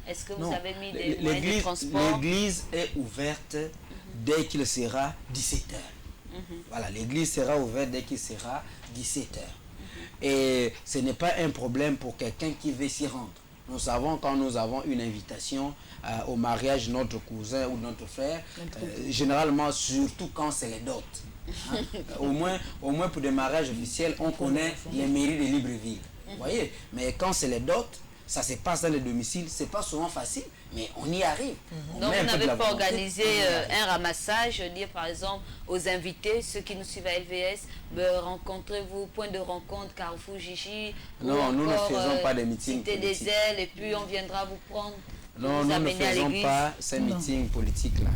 Est-ce que vous avez mis des moyens de transport? L'église est ouverte dès qu'il sera 17h. Voilà, l'église sera ouverte dès qu'il sera 17h. Et ce n'est pas un problème pour quelqu'un qui veut s'y rendre. Nous savons quand nous avons une invitation au mariage de notre cousin ou de notre frère, généralement, surtout quand c'est les dots. Hein? au moins pour des mariages officiels, on connaît les mairies de Libreville. Vous voyez? Mais quand c'est les dots, ça se passe dans les domiciles, c'est pas souvent facile, mais on y arrive. Donc vous n'avez pas organisé un ramassage, dire par exemple aux invités, ceux qui nous suivent à LVS, rencontrez-vous, point de rencontre, Carrefour Gigi. Non, nous ne faisons pas des meetings politiques. Des ailes et puis on viendra vous prendre. Non, nous ne faisons pas ces meetings politiques-là.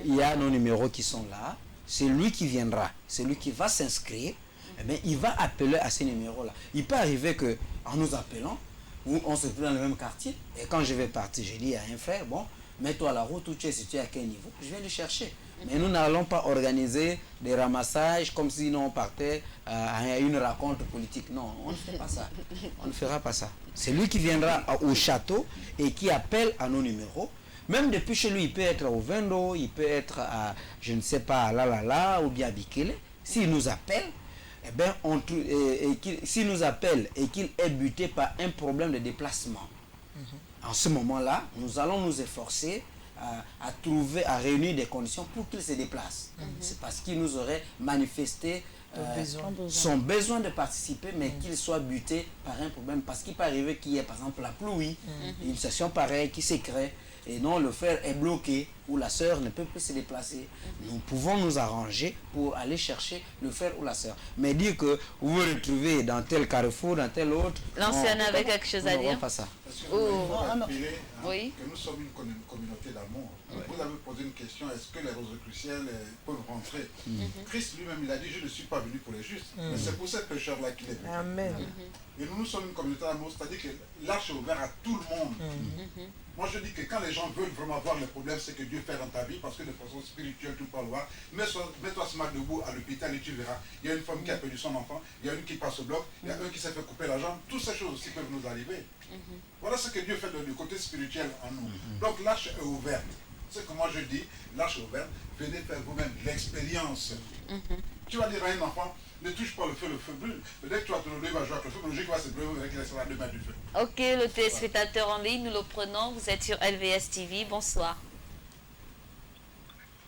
Il y a nos numéros qui sont là. C'est lui qui viendra, c'est lui qui va s'inscrire. Eh bien, il va appeler à ces numéros-là. Il peut arriver qu'en nous appelant, on se trouve dans le même quartier. Et quand je vais partir, je dis à un frère, bon, mets-toi à la route, où tu es situé à quel niveau, je viens le chercher. Mais nous n'allons pas organiser des ramassages comme si on partait à une rencontre politique. Non, on ne fait pas ça. On ne fera pas ça. C'est lui qui viendra au château et qui appelle à nos numéros. Même depuis chez lui, il peut être au Vendo, il peut être à, je ne sais pas, à Lalala ou bien à Bikele. S'il nous appelle, eh bien, s'il nous appelle et qu'il est buté par un problème de déplacement, en ce moment-là, nous allons nous efforcer à réunir des conditions pour qu'il se déplace. C'est parce qu'il nous aurait manifesté son besoin de participer, mais qu'il soit buté par un problème. Parce qu'il peut arriver qu'il y ait, par exemple, la pluie, une session pareille qui se crée, et non, le frère est bloqué, ou la sœur ne peut plus se déplacer. Nous pouvons nous arranger pour aller chercher le frère ou la sœur. Mais dire que vous vous retrouvez dans tel carrefour, dans tel autre... L'ancienne avait quelque chose à dire? Pas ça. Oui. Que nous sommes une communauté d'amour. Vous avez posé une question, est-ce que les Rosicruciels peuvent rentrer? Christ lui-même, il a dit, je ne suis pas venu pour les justes, mais c'est pour ces pécheurs-là qu'il est venu. Amen. Et nous sommes une communauté d'amour, c'est-à-dire que l'arche est ouverte à tout le monde. Moi, je dis que quand les gens veulent vraiment voir les problèmes, c'est que Dieu fait dans ta vie, parce que de façon spirituelle, tu peux le voir. Mets-toi ce matin debout à l'hôpital et tu verras. Il y a une femme qui a perdu son enfant, il y a une qui passe au bloc, il y a un qui s'est fait couper la jambe. Toutes ces choses aussi peuvent nous arriver. Voilà ce que Dieu fait du côté spirituel en nous. Donc l'arche est ouverte. C'est que moi je dis, l'arche ouverte, venez faire vous-même l'expérience. Tu vas dire à un enfant, ne touche pas le feu brûle. Peut-être que tu vas te lever, il va jouer avec le feu, mais le jour qu'il va se brûler, vous verrez qu'il restera 2 mètres du feu. Ok, le téléspectateur en ligne, nous le prenons. Vous êtes sur LVS TV. Bonsoir.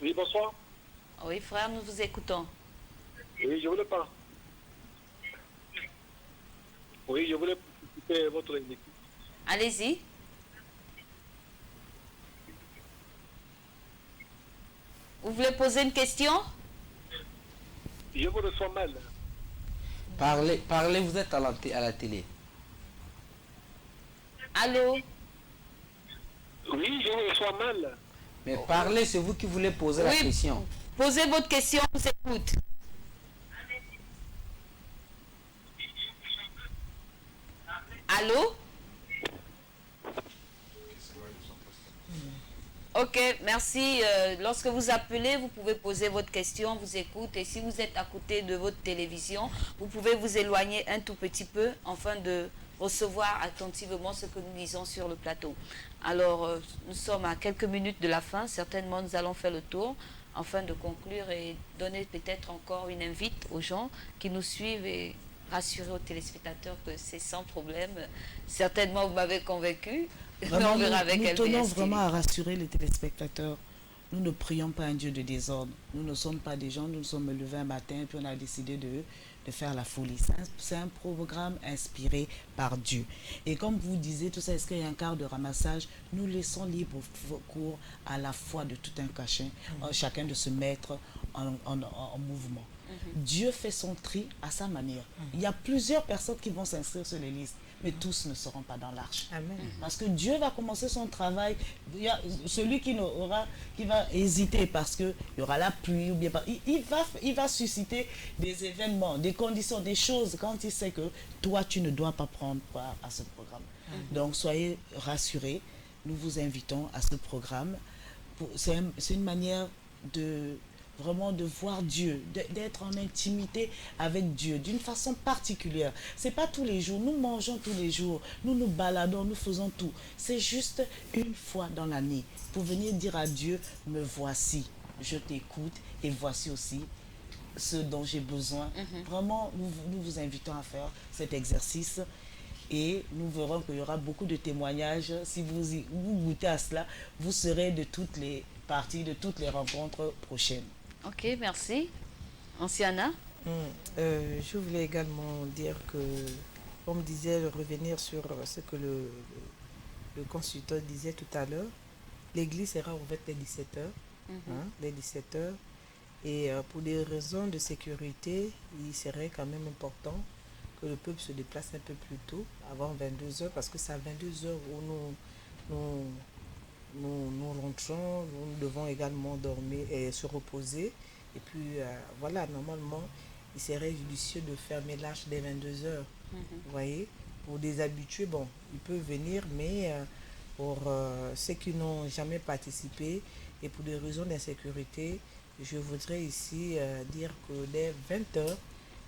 Oui, bonsoir. Oui, frère, nous vous écoutons. Oui, je voulais pas. Oui, je voulais participer à votre émission. Allez-y. Vous voulez poser une question? Je vous reçois mal. Parlez, vous êtes à la télé. Allô? Oui, je vous reçois mal. Mais parlez, c'est vous qui voulez poser la question. Posez votre question, on vous écoute. Allô? Ok, merci. Lorsque vous appelez, vous pouvez poser votre question, on vous écoute. Et si vous êtes à côté de votre télévision, vous pouvez vous éloigner un tout petit peu afin de recevoir attentivement ce que nous disons sur le plateau. Alors, nous sommes à quelques minutes de la fin. Certainement, nous allons faire le tour afin de conclure et donner peut-être encore une invite aux gens qui nous suivent et rassurer aux téléspectateurs que c'est sans problème. Certainement, vous m'avez convaincu. Vraiment, On verra avec nous LVS tenons TV. vraiment à rassurer les téléspectateurs. Nous ne prions pas un Dieu de désordre. Nous ne sommes pas des gens, nous nous sommes levés un matin et puis on a décidé de faire la folie. C'est un programme inspiré par Dieu. Et comme vous disiez, tout ça, est-ce qu'il y a un quart de ramassage? Nous laissons libre cours à la foi de tout un chacun de se mettre en mouvement. Dieu fait son tri à sa manière. Il y a plusieurs personnes qui vont s'inscrire sur les listes, mais tous ne seront pas dans l'arche. Parce que Dieu va commencer son travail. Il y a celui qui va hésiter parce qu'il y aura la pluie, ou bien il va susciter des événements, des conditions, des choses quand il sait que toi, tu ne dois pas prendre part à ce programme. Donc, soyez rassurés. Nous vous invitons à ce programme. C'est une manière vraiment de voir Dieu, d'être en intimité avec Dieu d'une façon particulière. C'est pas tous les jours, nous mangeons tous les jours, nous nous baladons, nous faisons tout. C'est juste une fois dans l'année pour venir dire à Dieu, me voici, je t'écoute et voici aussi ce dont j'ai besoin. Vraiment, nous vous invitons à faire cet exercice et nous verrons qu'il y aura beaucoup de témoignages. Si vous goûtez à cela, vous serez de toutes les parties, de toutes les rencontres prochaines. Ok, merci. Anciana? Je voulais également dire que, comme disait, revenir sur ce que le consultant disait tout à l'heure, l'église sera ouverte les 17h. Les 17h. Et pour des raisons de sécurité, il serait quand même important que le peuple se déplace un peu plus tôt, avant 22h, parce que c'est à 22h où nous rentrons, nous devons également dormir et se reposer. Et puis, voilà, normalement, il serait judicieux de fermer l'arche dès 22h. Vous voyez, pour des habitués, bon, ils peuvent venir, mais pour ceux qui n'ont jamais participé et pour des raisons d'insécurité, je voudrais ici dire que dès 20h,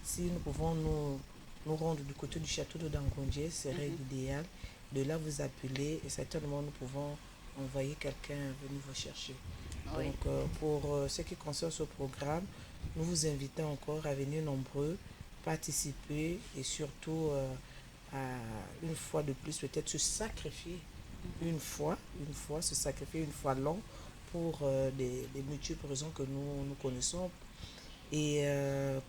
si nous pouvons nous rendre du côté du château de Dangondier, ce serait l'idéal. De là, vous appeler et certainement nous pouvons envoyer quelqu'un venir vous chercher. Oui. Donc, pour ce qui concerne ce programme, nous vous invitons encore à venir nombreux, participer et surtout, une fois de plus, peut-être se sacrifier une fois, se sacrifier une fois long pour des multiples raisons que nous connaissons. Et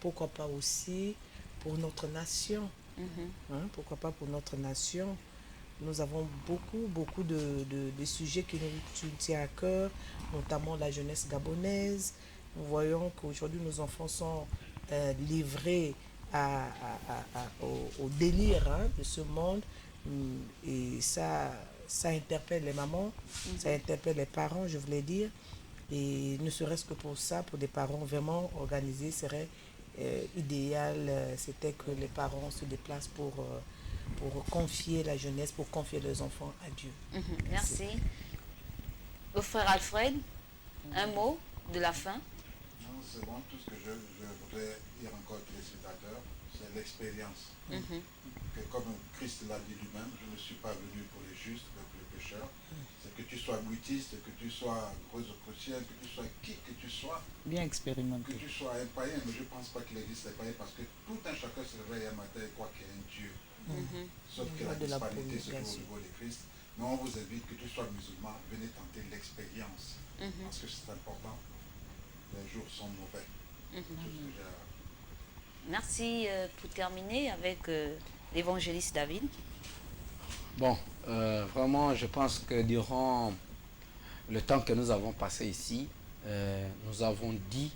pourquoi pas aussi pour notre nation. Pourquoi pas pour notre nation. Nous avons beaucoup de sujets qui nous tiennent à cœur, notamment la jeunesse gabonaise. Nous voyons qu'aujourd'hui nos enfants sont livrés au délire de ce monde. Et ça interpelle les mamans, ça interpelle les parents, je voulais dire. Et ne serait-ce que pour ça, pour des parents vraiment organisés, serait idéal, c'était que les parents se déplacent pour confier la jeunesse, pour confier leurs enfants à Dieu. Merci. Le frère Alfred, un mot de la fin? Non, c'est bon, tout ce que je voudrais dire encore aux téléspectateurs, c'est l'expérience. Que comme Christ l'a dit lui-même, je ne suis pas venu pour les justes, mais pour les pécheurs. C'est que tu sois bouddhiste, que tu sois chrétien, que tu sois qui que tu sois. Bien expérimenté. Que tu sois un païen, mais je ne pense pas qu'il existe un païen parce que tout un chacun se réveille un matin et croit qu'il y a un Dieu. Sauf que la disparité se trouve au niveau de Christ. Mais on vous invite, que tu sois musulman, venez tenter l'expérience. Parce que c'est important. Les jours sont mauvais. Merci pour terminer avec l'évangéliste David. Bon, vraiment, je pense que durant le temps que nous avons passé ici, nous avons dit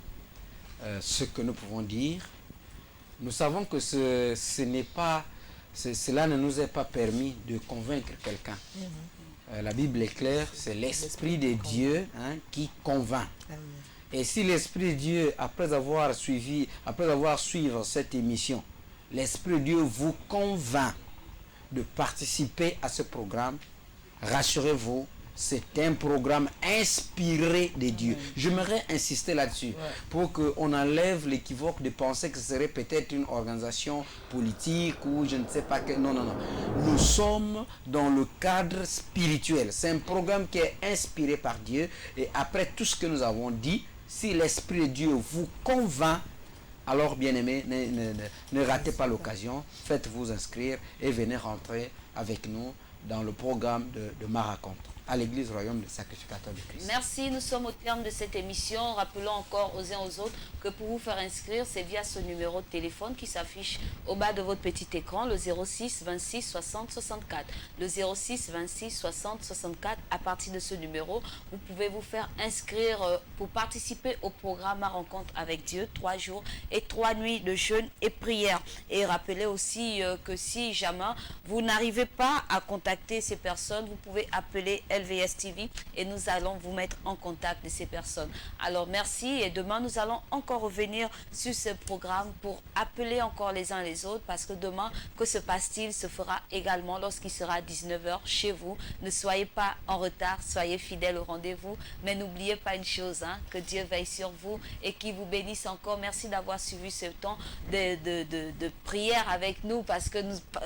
ce que nous pouvons dire. Nous savons que cela ne nous est pas permis de convaincre quelqu'un. La Bible est claire, c'est l'Esprit de Dieu qui convainc. Et si l'Esprit de Dieu, après avoir suivi cette émission, l'Esprit de Dieu vous convainc de participer à ce programme, rassurez-vous, c'est un programme inspiré de Dieu. J'aimerais insister là-dessus pour qu'on enlève l'équivoque de penser que ce serait peut-être une organisation politique ou je ne sais pas quelle. Non, non, non. Nous sommes dans le cadre spirituel. C'est un programme qui est inspiré par Dieu. Et après tout ce que nous avons dit, si l'Esprit de Dieu vous convainc, alors bien-aimés, ne ratez pas l'occasion. Faites-vous inscrire et venez rentrer avec nous dans le programme de ma rencontre à l'église royaume des sacrificateurs de Christ. Merci, nous sommes au terme de cette émission. Rappelons encore aux uns aux autres que pour vous faire inscrire, c'est via ce numéro de téléphone qui s'affiche au bas de votre petit écran, le 06 26 60 64. Le 06 26 60 64, à partir de ce numéro, vous pouvez vous faire inscrire pour participer au programme Ma rencontre avec Dieu, 3 jours et 3 nuits de jeûne et prière. Et rappelez aussi que si jamais vous n'arrivez pas à contacter ces personnes, vous pouvez appeler LVS TV et nous allons vous mettre en contact de ces personnes. Alors merci et demain nous allons encore revenir sur ce programme pour appeler encore les uns les autres parce que demain, que se passe-t-il, se fera également lorsqu'il sera 19h chez vous. Ne soyez pas en retard, soyez fidèles au rendez-vous, mais n'oubliez pas une chose, que Dieu veille sur vous et qu'il vous bénisse encore. Merci d'avoir suivi ce temps de prière avec nous parce que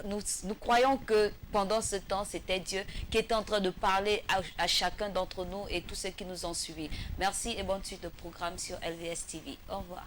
nous croyons que pendant ce temps, c'était Dieu qui était en train de parler à chacun d'entre nous et tous ceux qui nous ont suivis. Merci et bonne suite de programme sur LVS TV. Au revoir.